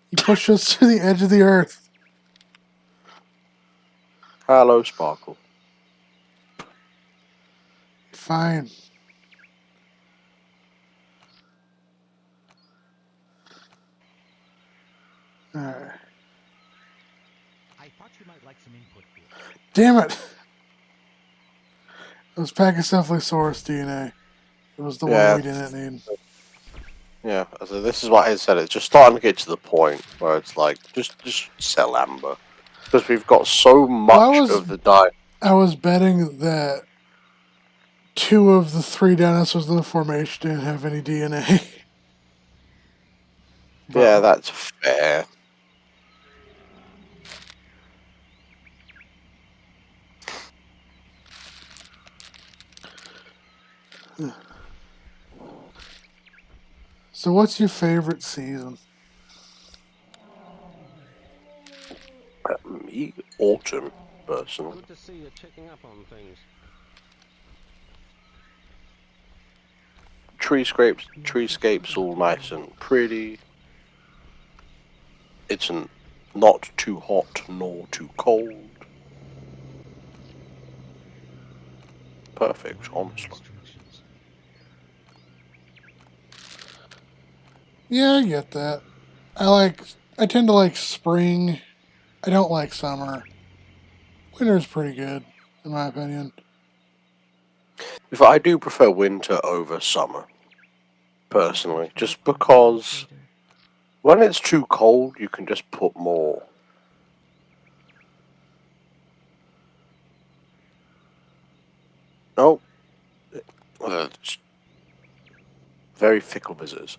You pushed us to the edge of the earth. Hello, Sparkle. Fine. Alright. I thought you might like some input here. Damn it! It was Pachycephalosaurus DNA. It was the one we didn't need. Yeah, so this is what I said. It's just starting to get to the point where it's like, just sell amber. Because we've got so much of the diet. I was betting that 2 of the 3 dinosaurs in the formation didn't have any DNA. Yeah, that's fair. So what's your favorite season? Me, autumn, personally. Good to see you checking up on things. Treescapes all nice and pretty. It's not too hot nor too cold. Perfect, honestly. Instructions. Yeah, I get that. I tend to like spring. I don't like summer. Winter's pretty good, in my opinion. If I do prefer winter over summer, personally, just because when it's too cold, you can just put more. Oh, it's very fickle visitors.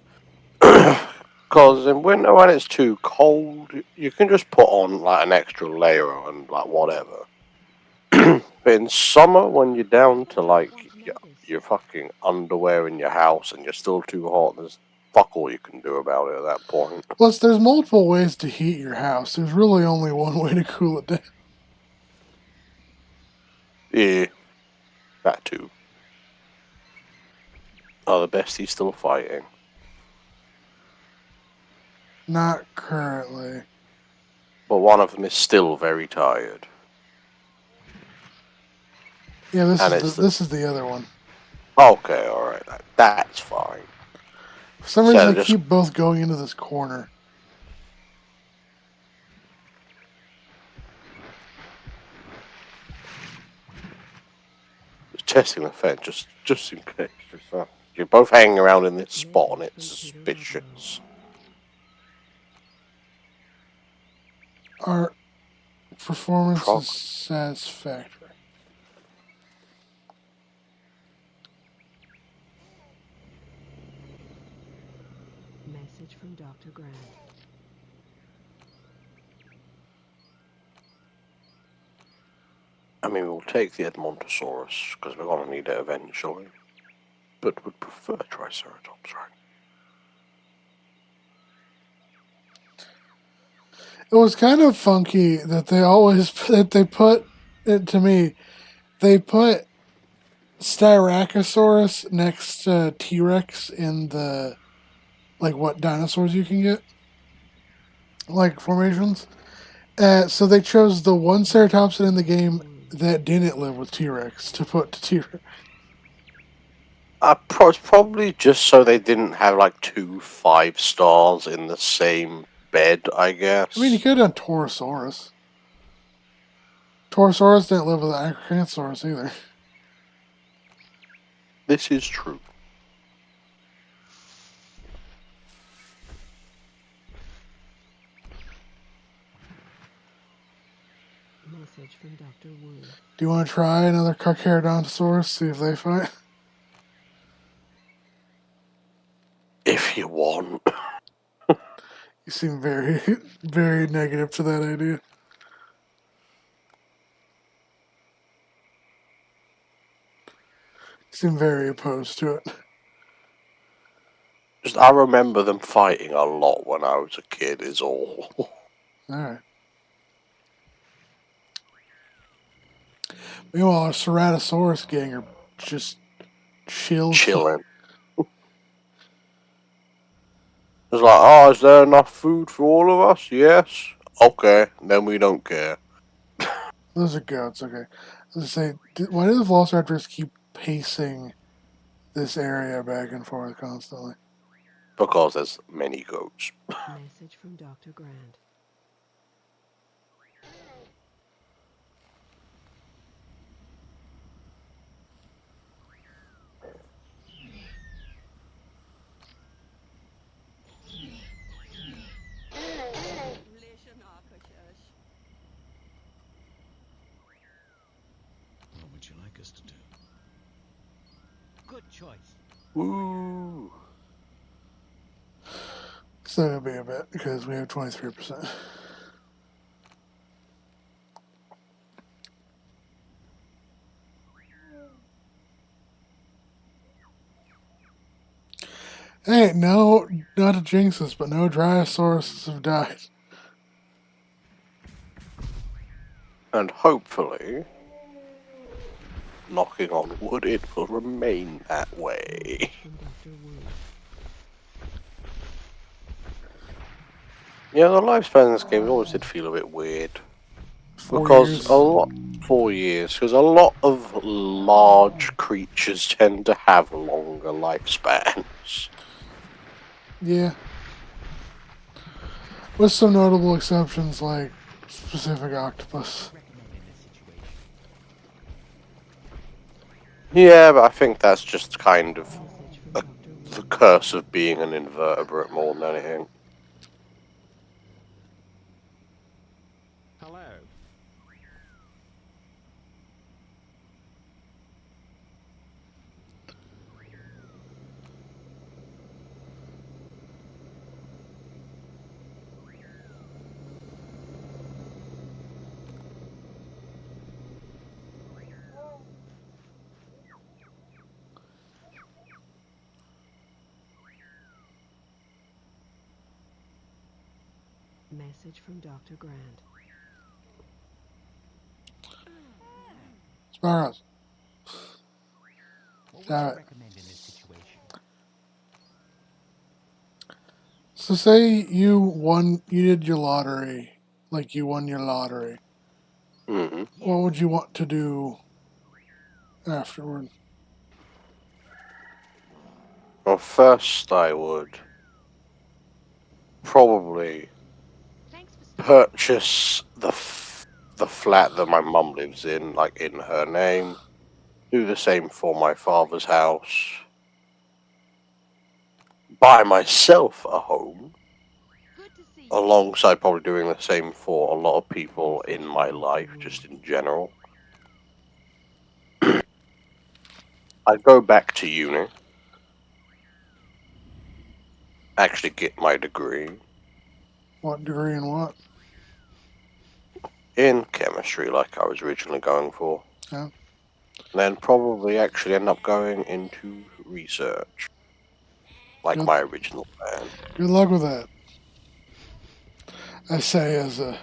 Because in winter, when it's too cold, you can just put on like an extra layer and like whatever. But in summer, when you're down to like your fucking underwear in your house and you're still too hot, there's fuck all you can do about it at that point. Plus, there's multiple ways to heat your house. There's really only one way to cool it down. Yeah, that too. Oh, the bestie's still fighting. Not currently. But one of them is still very tired. Yeah, And this is the other one. Okay, alright. That's fine. For some reason, they keep both going into this corner. Just testing the fence, just in case. You're both hanging around in this spot and it's suspicious. Our performance is satisfactory. Message from Dr. Grant. I mean, we'll take the Edmontosaurus, because we're going to need it eventually. But would prefer Triceratops, right? It was kind of funky that they put it to me. They put Styracosaurus next to T-Rex in the like what dinosaurs you can get, like formations. So they chose the one Ceratopsid in the game that didn't live with T-Rex to put to T-Rex. It's probably just so they didn't have like 2 5 stars in the same bed, I guess. I mean, you could have done Torosaurus. Torosaurus didn't live with Acrocanthosaurus either. This is true. Message from Dr. Wu. Do you want to try another Carcharodontosaurus? See if they fight. If you want. You seem very, very negative to that idea. You seem very opposed to it. Just I remember them fighting a lot when I was a kid, is all. Alright. Meanwhile, our Ceratosaurus gang are just Chilling. It's like, oh, is there enough food for all of us? Yes. Okay, then we don't care. Those are goats, okay. Let's say, why do the Velociraptors keep pacing this area back and forth constantly? Because there's many goats. Message from Dr. Grant. What would you like us to do? Good choice. Woo. It's not going to be a bit because we have 23%. Hey, no, not to jinx us, but no Dryosauruses have died. And hopefully, knocking on wood, it will remain that way. From Dr. Wu. Yeah, the lifespan in this game always did feel a bit weird. 4 years. 4 years, because a lot of large creatures tend to have longer lifespans. Yeah. With some notable exceptions like specific octopus. Yeah, but I think that's just kind of Message from a, Dr. the Wu. curse of being an invertebrate more than anything. Hello. Message from Dr. Grant. Sparrows. What would Damn you it. recommend in this situation? So say you did your lottery, like you won your lottery. Hmm. What Yes. would you want to do afterward? Well, first I would probably Thanks for stopping by. purchase the flat that my mum lives in, like in her name. Do the same for my father's house. Buy myself a home, Good to see you. alongside probably doing the same for a lot of people Message in from my Dr. life, Wu. just in general. I'd go back to uni, actually get my degree What degree and what? in chemistry, like I was originally going for. Yeah. Then probably actually end up going into research, like Good my original plan. good luck with that. I say as a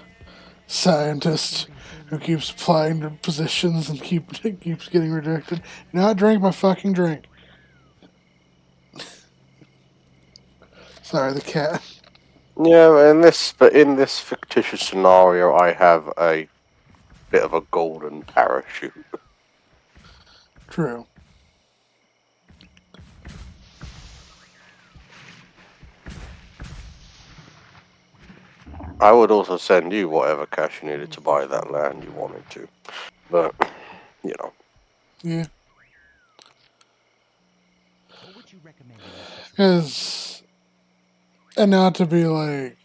Message from scientist Dr. who Wu. keeps applying to positions and keeps getting rejected. Now I drank my fucking drink. Sorry, the cat. Yeah, in this fictitious scenario, I have a bit of a golden parachute. True. I would also send you whatever cash you needed to buy Message from that land Dr. you Wu. wanted to, but you know, Yeah. What would you recommend in this situation? Because, and not to be like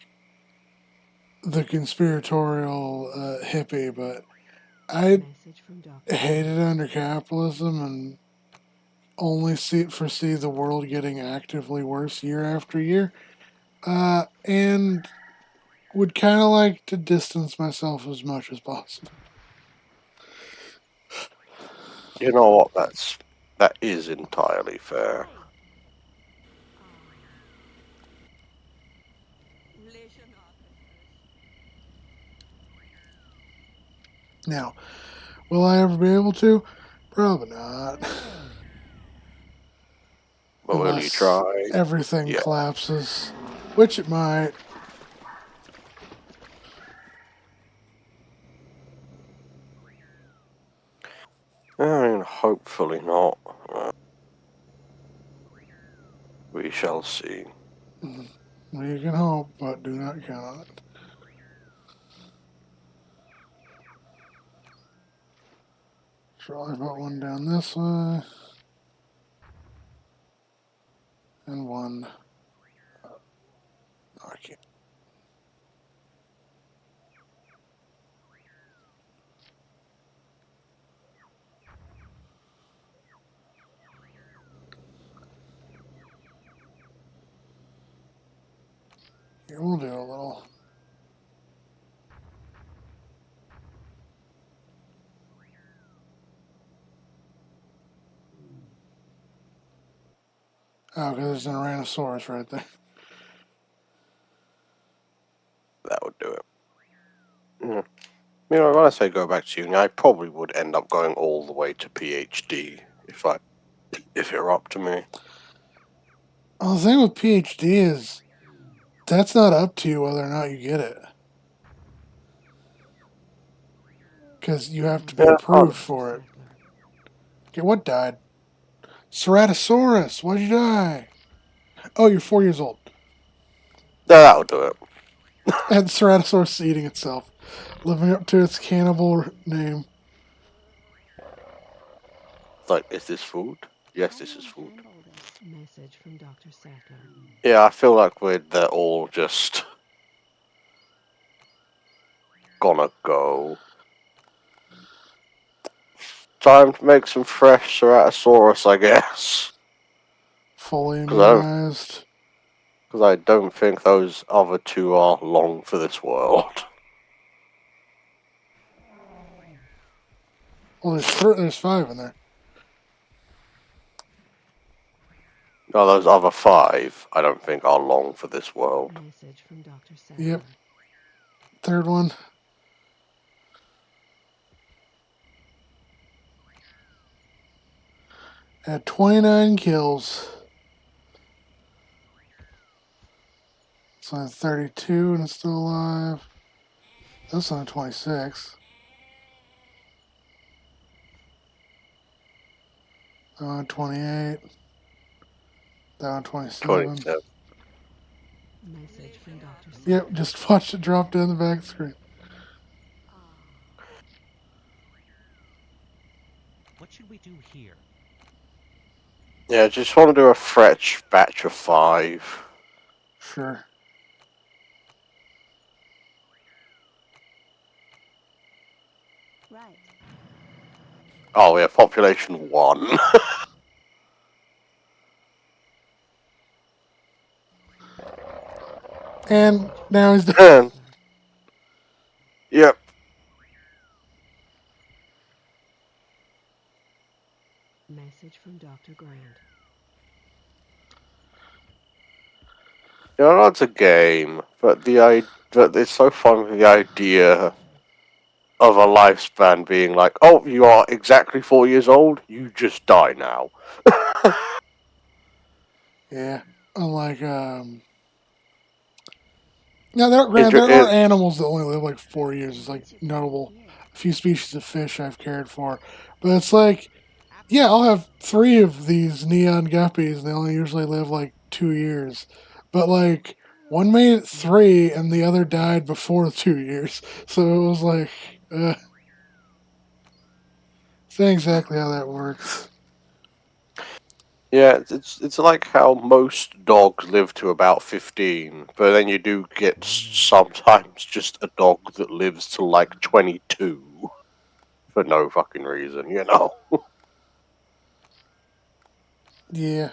the conspiratorial hippie, but I Message from Dr. hate it Wu. under capitalism and only foresee the world getting actively worse year after year. And would kind of like to distance myself as much as possible. you know what? That is entirely fair. Hey. Relation Now, will I ever be able to? Probably not. But will you Unless try? everything Yeah. collapses, which it might. I mean, hopefully not. We shall see. You can hope, but do not count on it. Probably put one down this way, and one. No, I can't. Here, we'll do a little. Oh, because there's an Ouranosaurus right there. That would do it. Yeah. You know, when I say go back to uni, I probably would end up going all the way to PhD if it were up to me. Well, the thing with PhD is that's not up to you whether or not you get it, because you have to be Yeah, Message from approved Dr. for it. Sattler. Okay, what died? Ceratosaurus. Why'd you die? Oh, you're 4 years old. that would do it. And Ceratosaurus is eating itself, living up to its cannibal name. Like, is this food? Yes, this is How food. do you handle this? Message from Dr. Sattler. Yeah, I feel like they're all just gonna go. Time to make some fresh Ceratosaurus, I guess. Fully Because immunized. I don't think those other two are long for this world. Well, there's 5 in there. No, those other 5, I don't think are long for this world. Message from Dr. Sattler. Yep. 3rd one. At 29 kills. It's on 32 and it's still alive. That's on 26. On 28. That on 27. 27. Message from Dr. Sattler. Yep, just watch it drop down the back screen. What should we do here? Yeah, just want to do a fresh batch of 5. Sure. Right. Oh, yeah, population 1. And now he's done. Yep. Message from Dr. Grant. You know, it's a game, but but it's so fun with the idea of a lifespan being like, oh, you are exactly 4 years old, you just die now. Yeah. Unlike, now, there are animals that only live like 4 years. It's like notable. A few species of fish I've cared for. But it's like, yeah, I'll have 3 of these neon guppies and they only usually live like 2 years. But like, one made it 3 and the other died before 2 years. So it was like, it's not exactly how that works. Yeah, it's like how most dogs live to about 15, but then you do get sometimes just a dog that lives to like 22 for no fucking reason, you know? Yeah.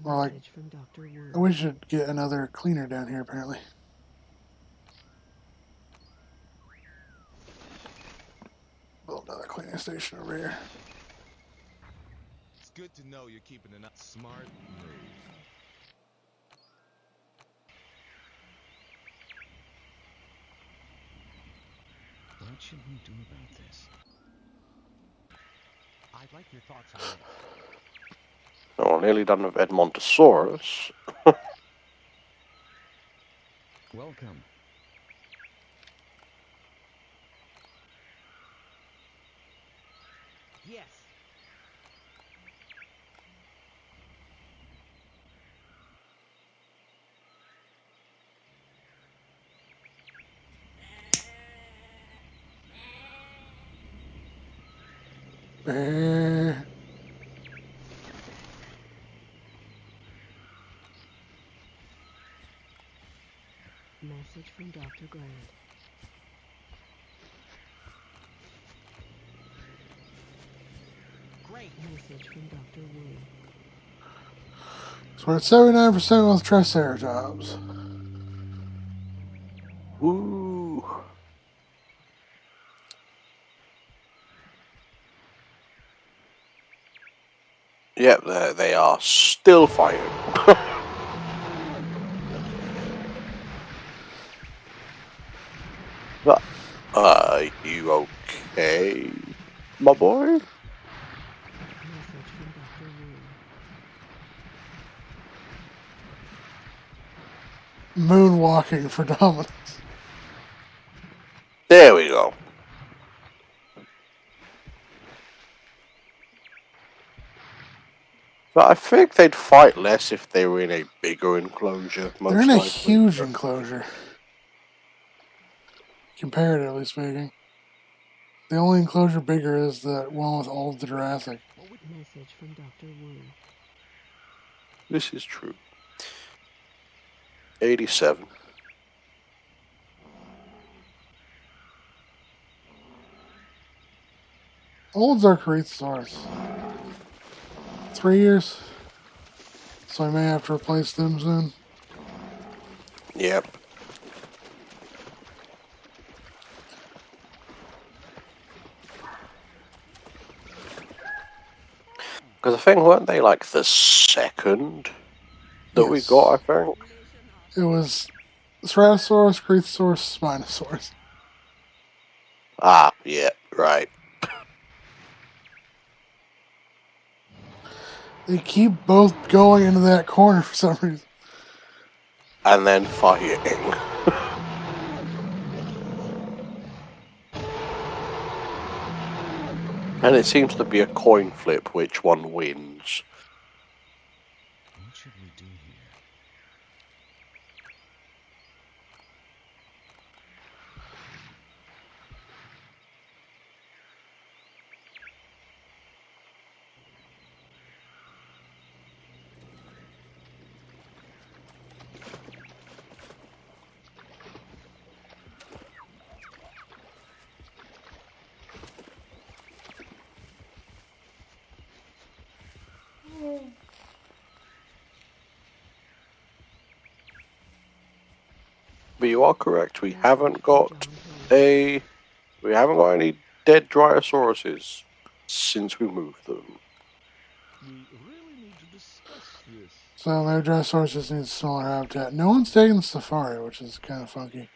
Or like, Message from Dr. Wu. we should get another cleaner down here, apparently. Build another cleaning station over here. It's good to know you're keeping an smart move. What should we do about this? I'd like your thoughts on this. Oh, nearly done with Edmontosaurus. Welcome. Yes. Message from Dr. Grant. Great. Message from Dr. Wu. So we're at 79% with Triceratops. Woo! Yep, there they are, still fighting. But, you okay, my boy? Message from Dr. Wu. Moonwalking for dominance. There we go. But I think they'd fight less if they were in a bigger enclosure, most They're in a likely. huge enclosure. Comparatively speaking. The only enclosure bigger is the one with all of the Jurassic. What would Message from Dr. Wu. This is true. 87. How old's our Carcharodontosaurus? 3 years? So I may have to replace them soon. Yep. Because I think, weren't they like the second that we Yes. got, I think? It was Ceratosaurus, Carcharodontosaurus, Spinosaurus. Ah, yeah, right. They keep both going into that corner for some reason. And then fighting. And it seems to be a coin flip which one wins. What should we do here? But you are correct, we haven't got any dead dryosauruses since we moved them. We really need to discuss this. So maybe Dryosaurus just needs a smaller habitat. No one's taking the safari, which is kind of funky.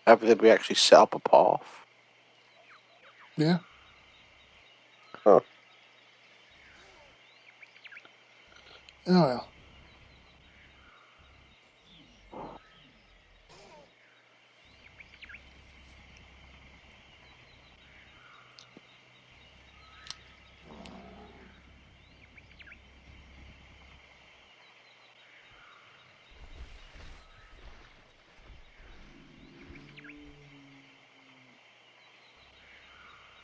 Did we actually set up a path? Yeah. Huh. Oh well.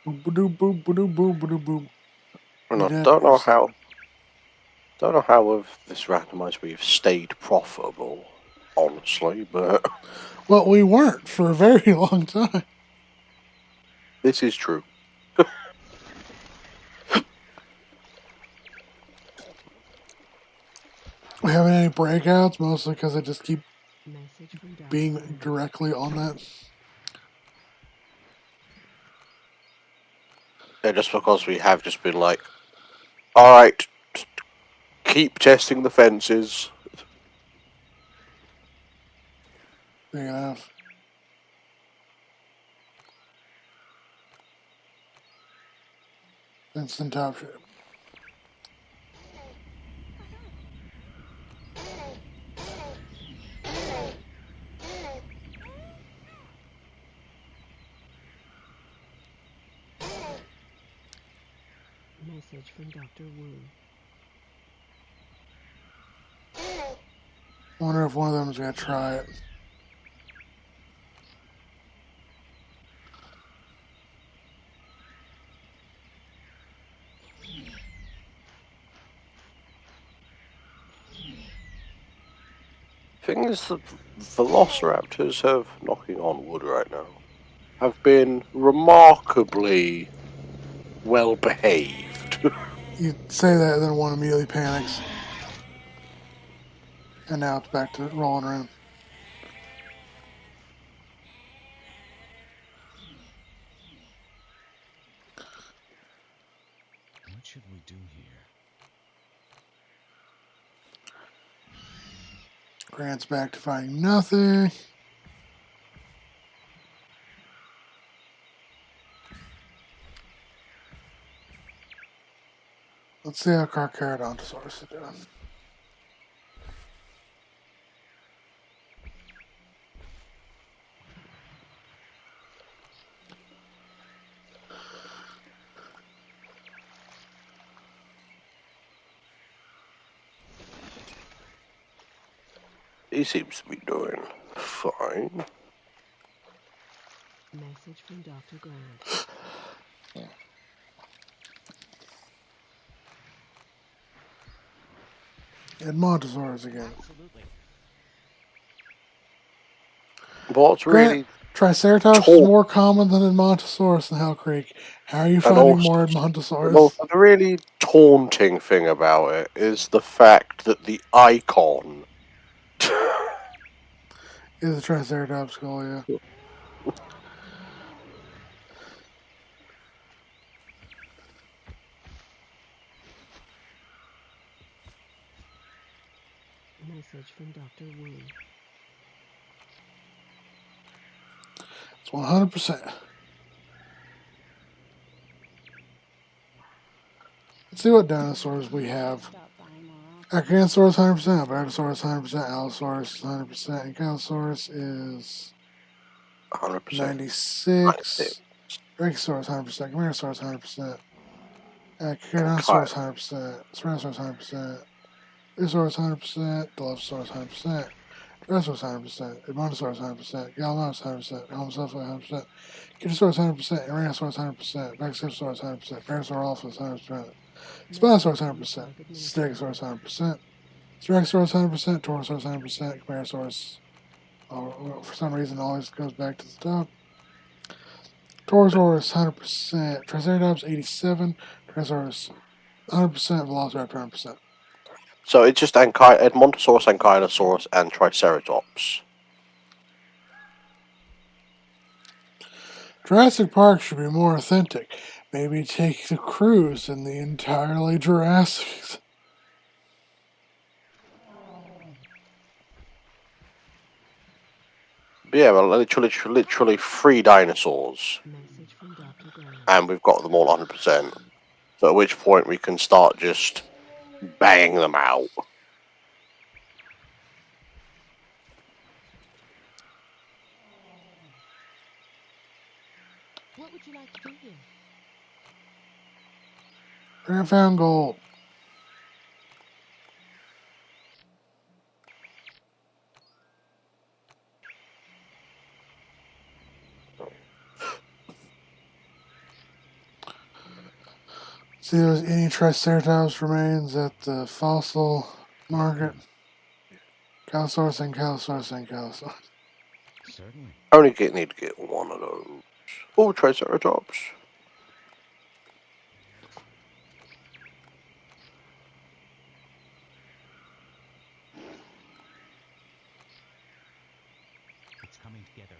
Boop boop boop boop boop boop boop. And You're I dead, don't know Wilson. how with this randomizer we've stayed profitable, honestly, but Well, we weren't for a very long time. this is true. We haven't any breakouts, mostly because I just keep Message from Dr. being Grant. directly on that. Yeah, just because we have just been like, alright, keep testing the fences. Big enough. Instant top shape. Message from Dr. Wu. Wonder if one of them is gonna try it. Thing is, the velociraptors have, knocking on wood right now, have been remarkably well behaved. You say that, and then one immediately panics. And now it's back to rolling around. What should we do here? Grant's back to finding nothing. Let's see how Carcharodontosaurus is doing. He seems to be doing fine. Message from Dr. Grant. Edmontosaurus again. Absolutely. What's Grant, really Triceratops is taunt more common than Edmontosaurus in Hell Creek. How are you and finding also, more and Edmontosaurus? also the really taunting thing about it is the fact that the icon Is a Triceratops skull, yeah. Message from Dr. Wu. It's 100%. Let's see what dinosaurs we have. Stop by more often. Acranosaurus 100%, Brachiosaurus 100%, Allosaurus 100%, Ankylosaurus is 100%. 96, Brachiosaurus 100%, Camarasaurus 100%, And kind Carcharodontosaurus 100%, Spinosaurus 100%, Isosaurus 100%, Dilophosaurus 100%, Dryosaurus 100%, Edmontosaurus 100%, Gallimimus 100%, Homocephalus 100%, Kitasaurus 100%, Ouranosaurus 100%, Factutainment 100%, Parasaurolophus 100%, Spinosaurus 100%, Stegosaurus 100%, Tyrannosaurus 100%, Torosaurus 100%, Camarasaurus, for some reason, always goes back to the top. Torosaurus 100%, Triceratops 87, Tyrannosaurus 100%, Velociraptor 100%. So it's just Edmontosaurus, Ankylosaurus, and Triceratops. Jurassic Park should be more authentic. Maybe take the cruise in the entirely Jurassic. But yeah, well, literally 3 dinosaurs, Message from Dr. Grant. and we've got them all 100%. So at which point we can start just banging them out. What would you like to do here? Grand found gold. See if there's any Triceratops remains at the fossil market. Callosaurus and Callosaurus and Callosaurus. Certainly. Only need to get one of those. Oh, Triceratops. It's coming together.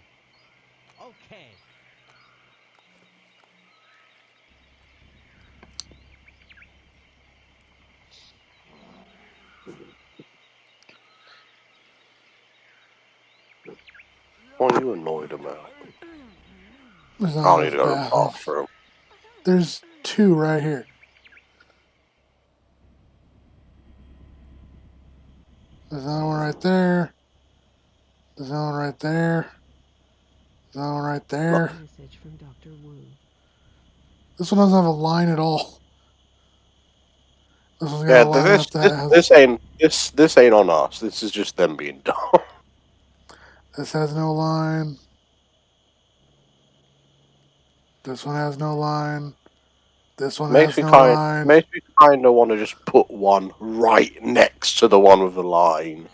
Okay. What are you annoyed about? There's I'll not need to enough go to the bathrooms. bathroom. There's 2 right here. There's another one right there. There's another one right there. There's another one right there. Message from Dr. Wu. This one doesn't have a line at all. This one's got Yeah, a line up that has. this ain't on us. This is just them being dumb. This has no line. This one has no line. This one has no line. Makes me kind of want to just put one right next to the one with the line,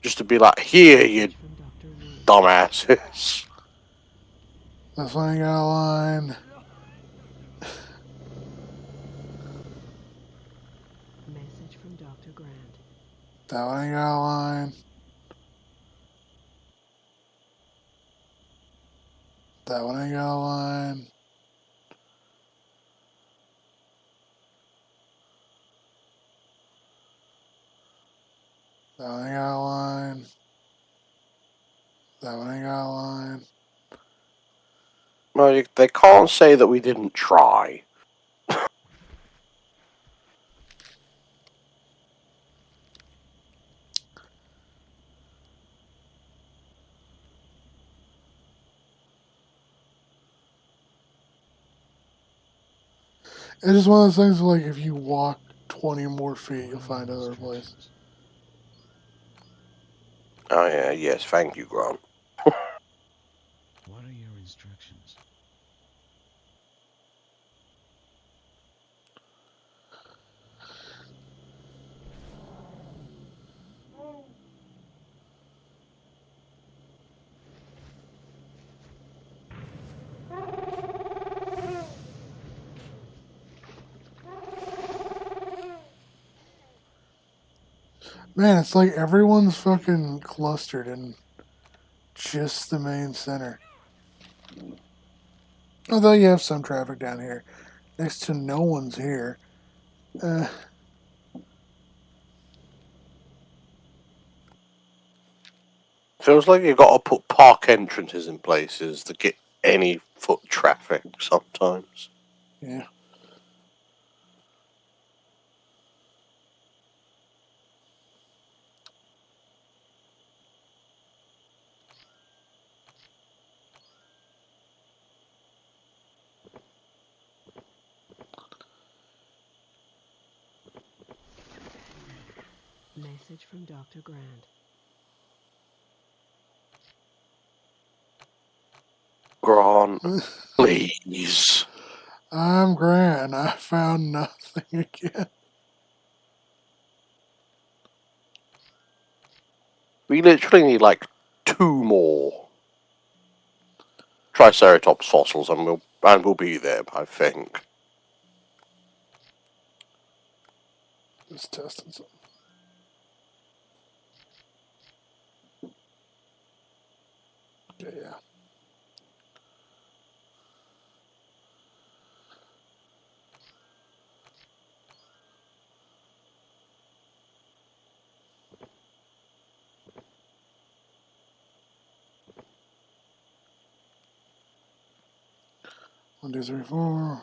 just to be like, here, you Message from Dr. Wu. dumbasses. This one ain't got a line. Message from Dr. Grant. That one ain't got a line. That one ain't got a line. That one ain't got a line. That one ain't got a line. No, they can't say that we didn't try. It's just one of those things where, like, if you walk 20 more feet, you'll find other places. Oh yeah, yes, thank you, Grant. What are your instructions? Man, it's like everyone's fucking clustered in just the main center. Although you have some traffic down here. Next to no one's here. Feels like you've got to put park entrances in places to get any foot traffic sometimes. Yeah. Message from Dr. Grant. Grant, please. I'm Grant, and I found nothing again. We literally need like 2 more Triceratops fossils, and we'll be there. I think. Just testing something. Okay, yeah. One, two, three, four.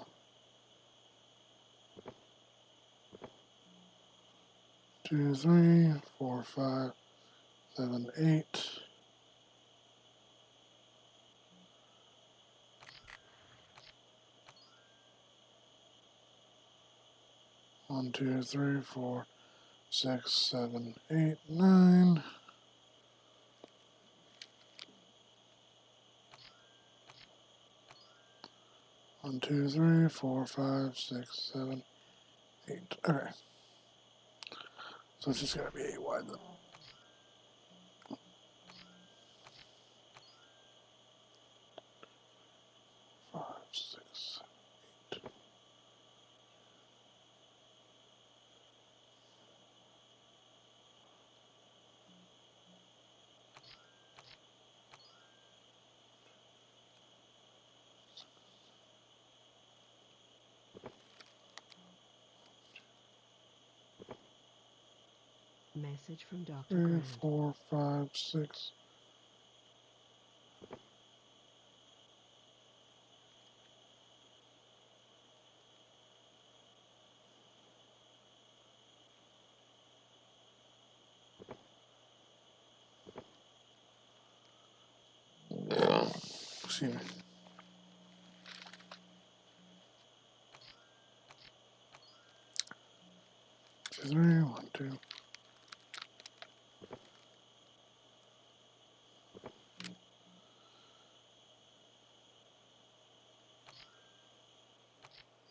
2, 3, 4, 5, 7, 8. One, two, three, 4, 6, 7, 8, 9. One, two, three, 4, 5, 6, 7, 8. Okay. So it's just gotta be 8 wide then. Five, six. Message from Dr. 3, Grant. 4, 5, 6. Excuse me. Two, 3, 1, 2.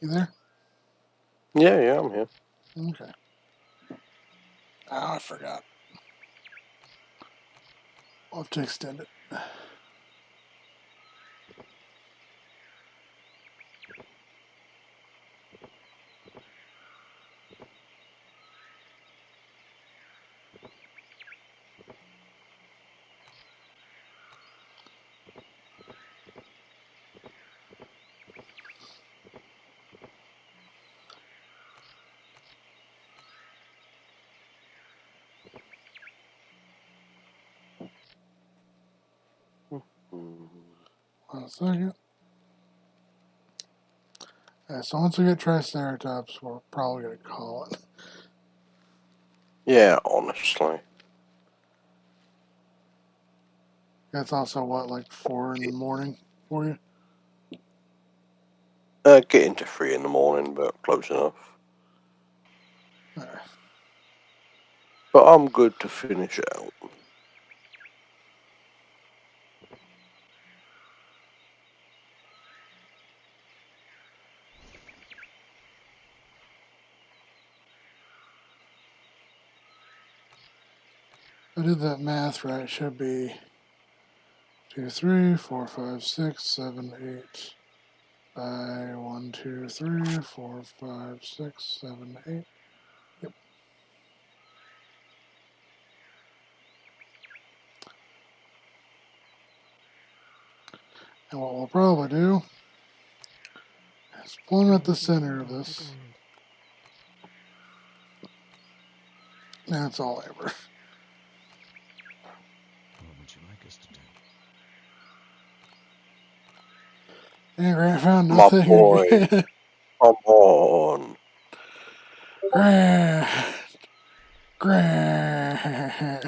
You there? Yeah, I'm here. Okay. Oh, I forgot. I'll have to extend it. Hmm. 1 second. Alright, so once we get Triceratops, we're probably gonna call it. Yeah, honestly. That's also what, like 4 in the morning for you? Getting to 3 in the morning, but close enough. Alright. But I'm good to finish out. If I did that math right, it should be 2, 3, 4, 5, 6, 7, 8. By 1, 2, 3, 4, 5, 6, 7, 8. Yep. And what we'll probably do is plumb at the Message center from of Dr. this. Grant. That's all ever. What would you like us to do? And Grant found My nothing boy. again. Come on. Grant. Grant.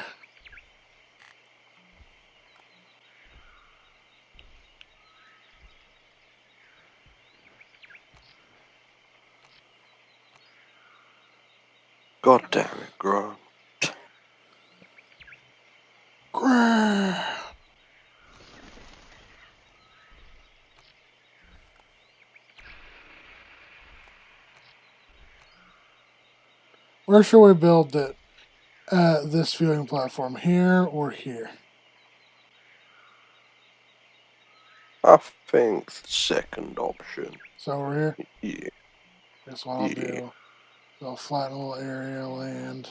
God damn it, Grant. Grant. Where should we build it? This viewing platform, here or here? I think the second option. So over here? Yeah. That's what I'll Yeah. do. So I'll flatten a little area, land.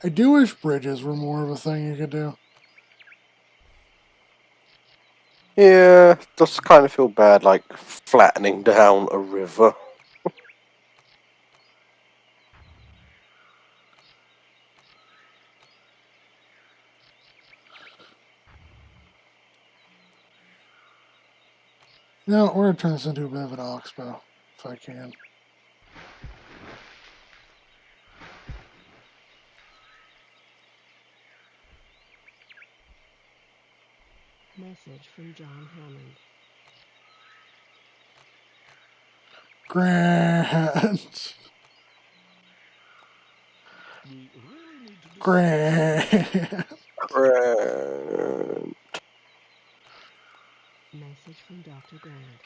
I do wish bridges were more of a thing you could do. Yeah, does kind of feel bad, like flattening down a river. No, we're gonna turn this into a bit of an oxbow, if I can. Message from John Hammond. Grant. We really need to discuss Grant. Grant. Message from Dr. Grant.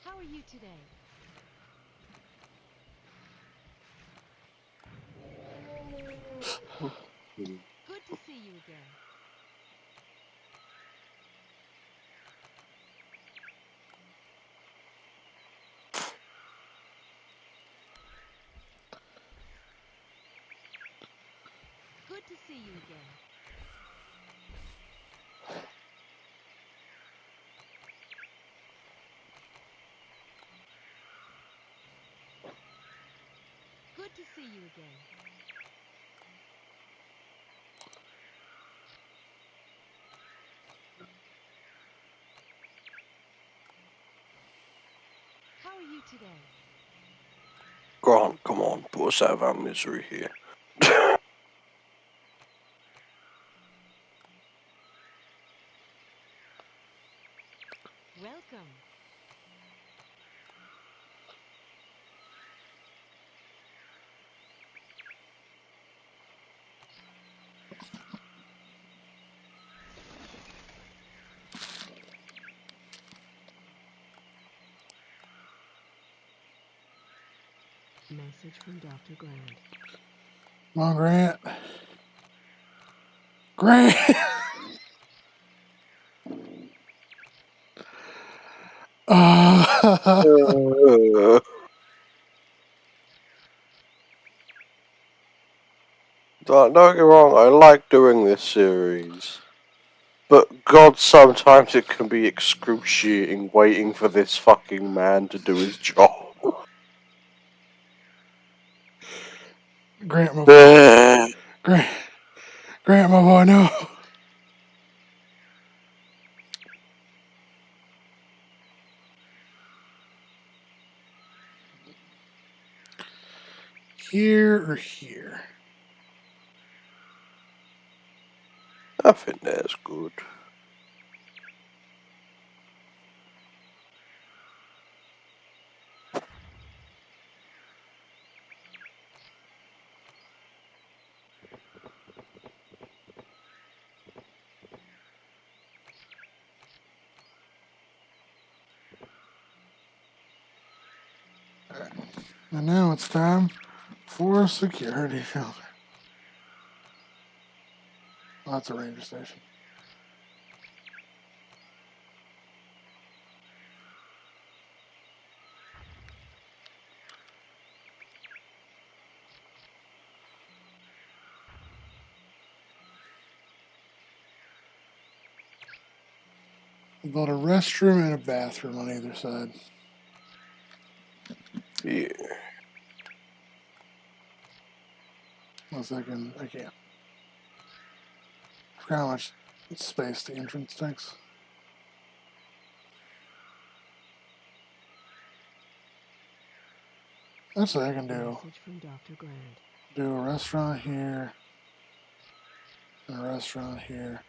How are you today? Good to see you again. Good to see you again. Good to see you again. How are you today? Grant, come on, put us out of our misery here. Welcome. Message from Dr. Grant. Come on, Grant. Grant! Uh, don't get me wrong, I like doing this series. But God, sometimes it can be excruciating waiting for this fucking man to do his job. Grant, my boy. Grant. Grant, my boy, no. Here or here? I think that's good. And now it's time for a security filter. Oh, that's a ranger station. We built a restroom and a bathroom on either side. Yeah. Unless I can't. I forgot how much space the entrance takes. Actually, I can Message from Dr. Grant. do a restaurant here, and a restaurant here.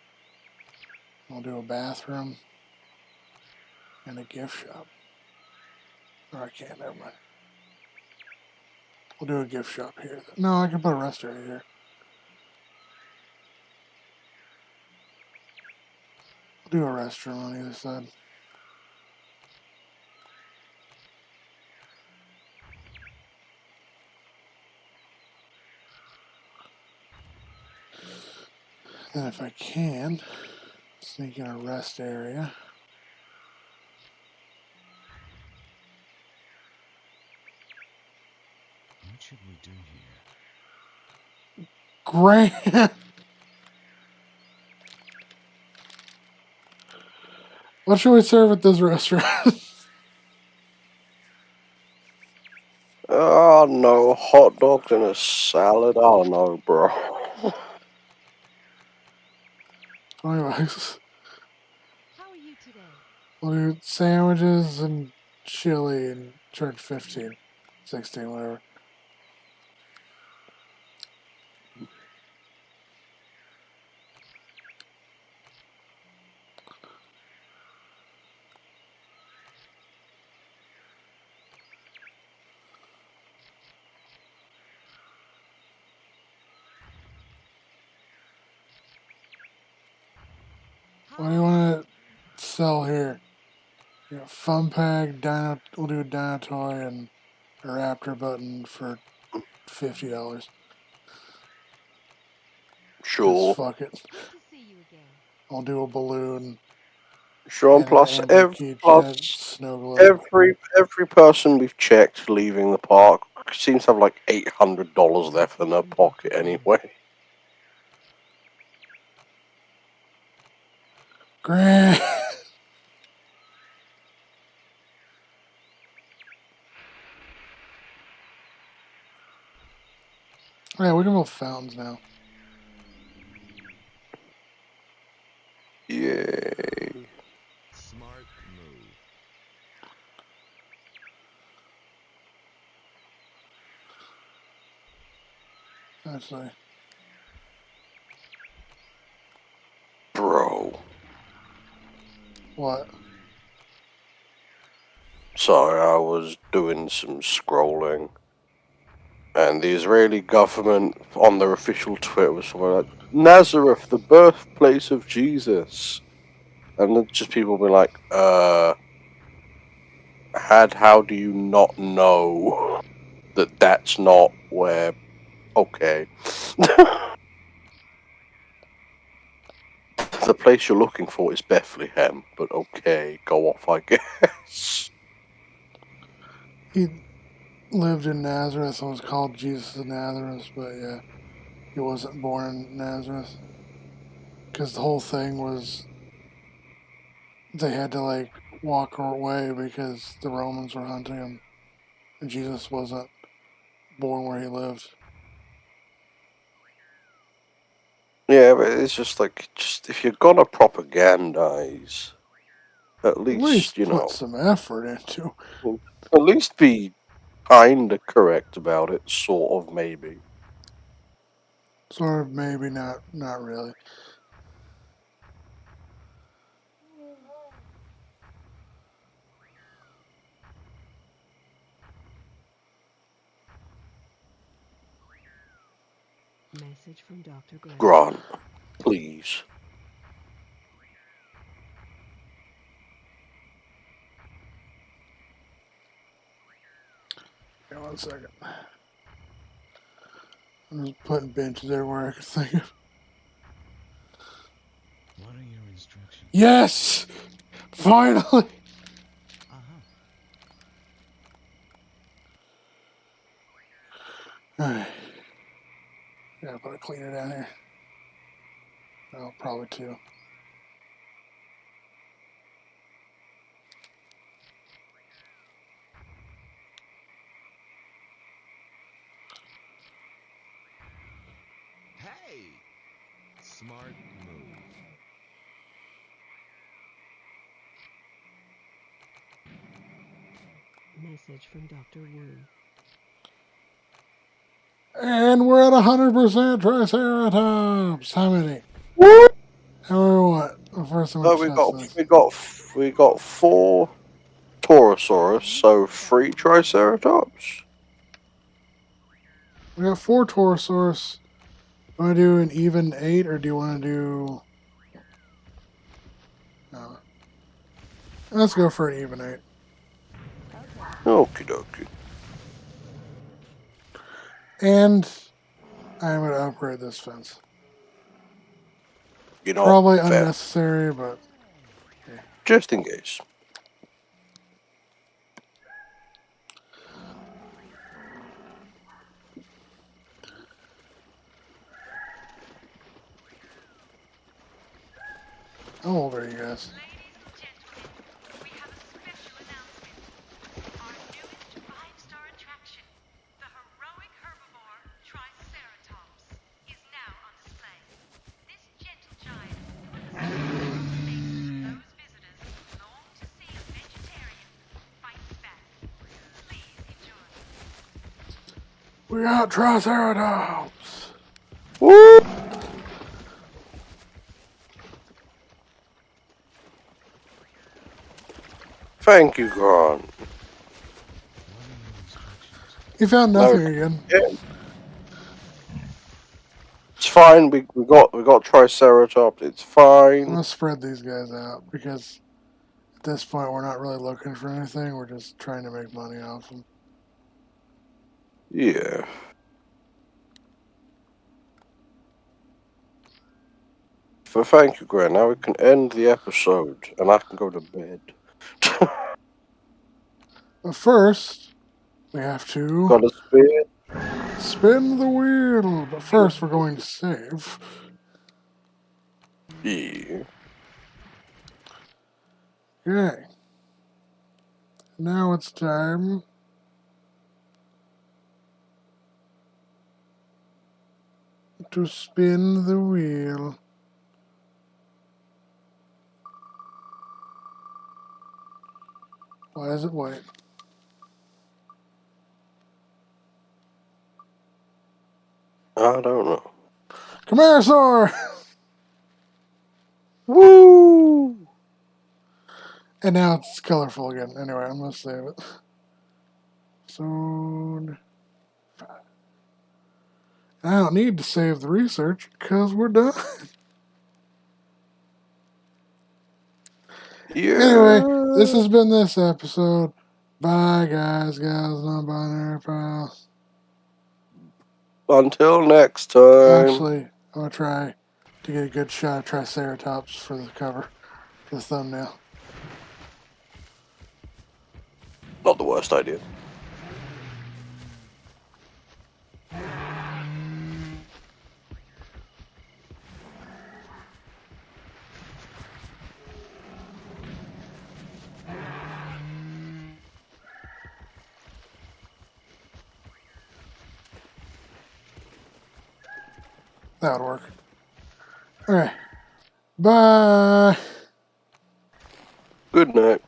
I'll do a bathroom and a gift shop. Or I can't, never mind. We'll do a gift shop here. No, I can put a rest area here. I'll do a restaurant on either side. Then if I can, sneak in a rest area. What should we do here? Grant! What should we serve at this restaurant? Oh no, hot dogs and a salad. Oh no, bro. Anyways, How are you today? we'll do sandwiches and chili and charge 15, 16, whatever. What do you want to sell here? You got fun pack, dino. We'll do a dino toy and a raptor button for $50. Because Sure. fuck it. Good to see you again. I'll do a balloon Sure, and an plus snow globe. every person we've checked leaving the park seems to have like $800 left in their pocket anyway. Grant! Yeah, we can build fountains now. Yay. Smart move. Actually, Bro. what? Sorry, I was doing some scrolling. And the Israeli government on their official Twitter was somewhere like, Nazareth, the birthplace of Jesus. And then just people be like, how do you not know that that's not where? Okay. The place you're looking for is Bethlehem, but okay, go off, I guess. He lived in Nazareth and was called Jesus of Nazareth, but yeah, he wasn't born in Nazareth. Because the whole thing was they had to like walk away because the Romans were hunting him. And Jesus wasn't born where he lived. Yeah, but it's just like, just if you're gonna propagandize, at At least least, put some effort into. at least be kinda correct about it, sort of, maybe. Sort of, maybe not really. Message from Dr. Grant. Grant, please. Hang on 1 second. I'm just putting benches everywhere I can think of. What are your instructions? Yes! Finally! Uh-huh. Alright. Gotta put a cleaner down here. Oh, probably 2. Hey! Smart move. Message from Dr. Wu. And we're at 100% Triceratops! How many? How many what? Well, first I'm So gonna test this. we got 4 Taurosaurus, so 3 Triceratops. We got 4 Taurosaurus. Do you want to do an even 8 or do you want to do... No. Let's go for an even 8. Okie dokie. And I'm going to upgrade this fence. You know, Probably fair. unnecessary, but... Just in case. How old are you guys? Ladies and gentlemen, we have a special announcement. Our newest 5-star attraction, the heroic herbivore Triceratops, is now on display. This gentle giant puts a smile on the faces of those visitors who long to see a vegetarian fight back. Please enjoy. We got Triceratops! Woo! Thank you, Grant. What are your instructions? You found No, nothing again. yeah, it's fine. We got Triceratops. It's I'm fine. going to spread these guys out because at this point we're not really looking for anything. We're just trying to make money off them. Yeah. So thank you, Grant. Now we can end the episode, and I can go to bed. But first, we have to Got a spear. spin the wheel. But first, we're going to save. Yeah. Okay. Now it's time to spin the wheel. Why is it white? I don't know. Carcharodontosaurus! Woo! And now it's colorful again. Anyway, I'm going to save it. So, I don't need to save the research because we're done. Yeah. Anyway, this has been this episode. Bye, guys, non-binary pals. Until next time. Actually, I'm going to try to get a good shot of Triceratops for the cover, for the thumbnail. Not the worst idea. That would work. Alright. Bye. Good night.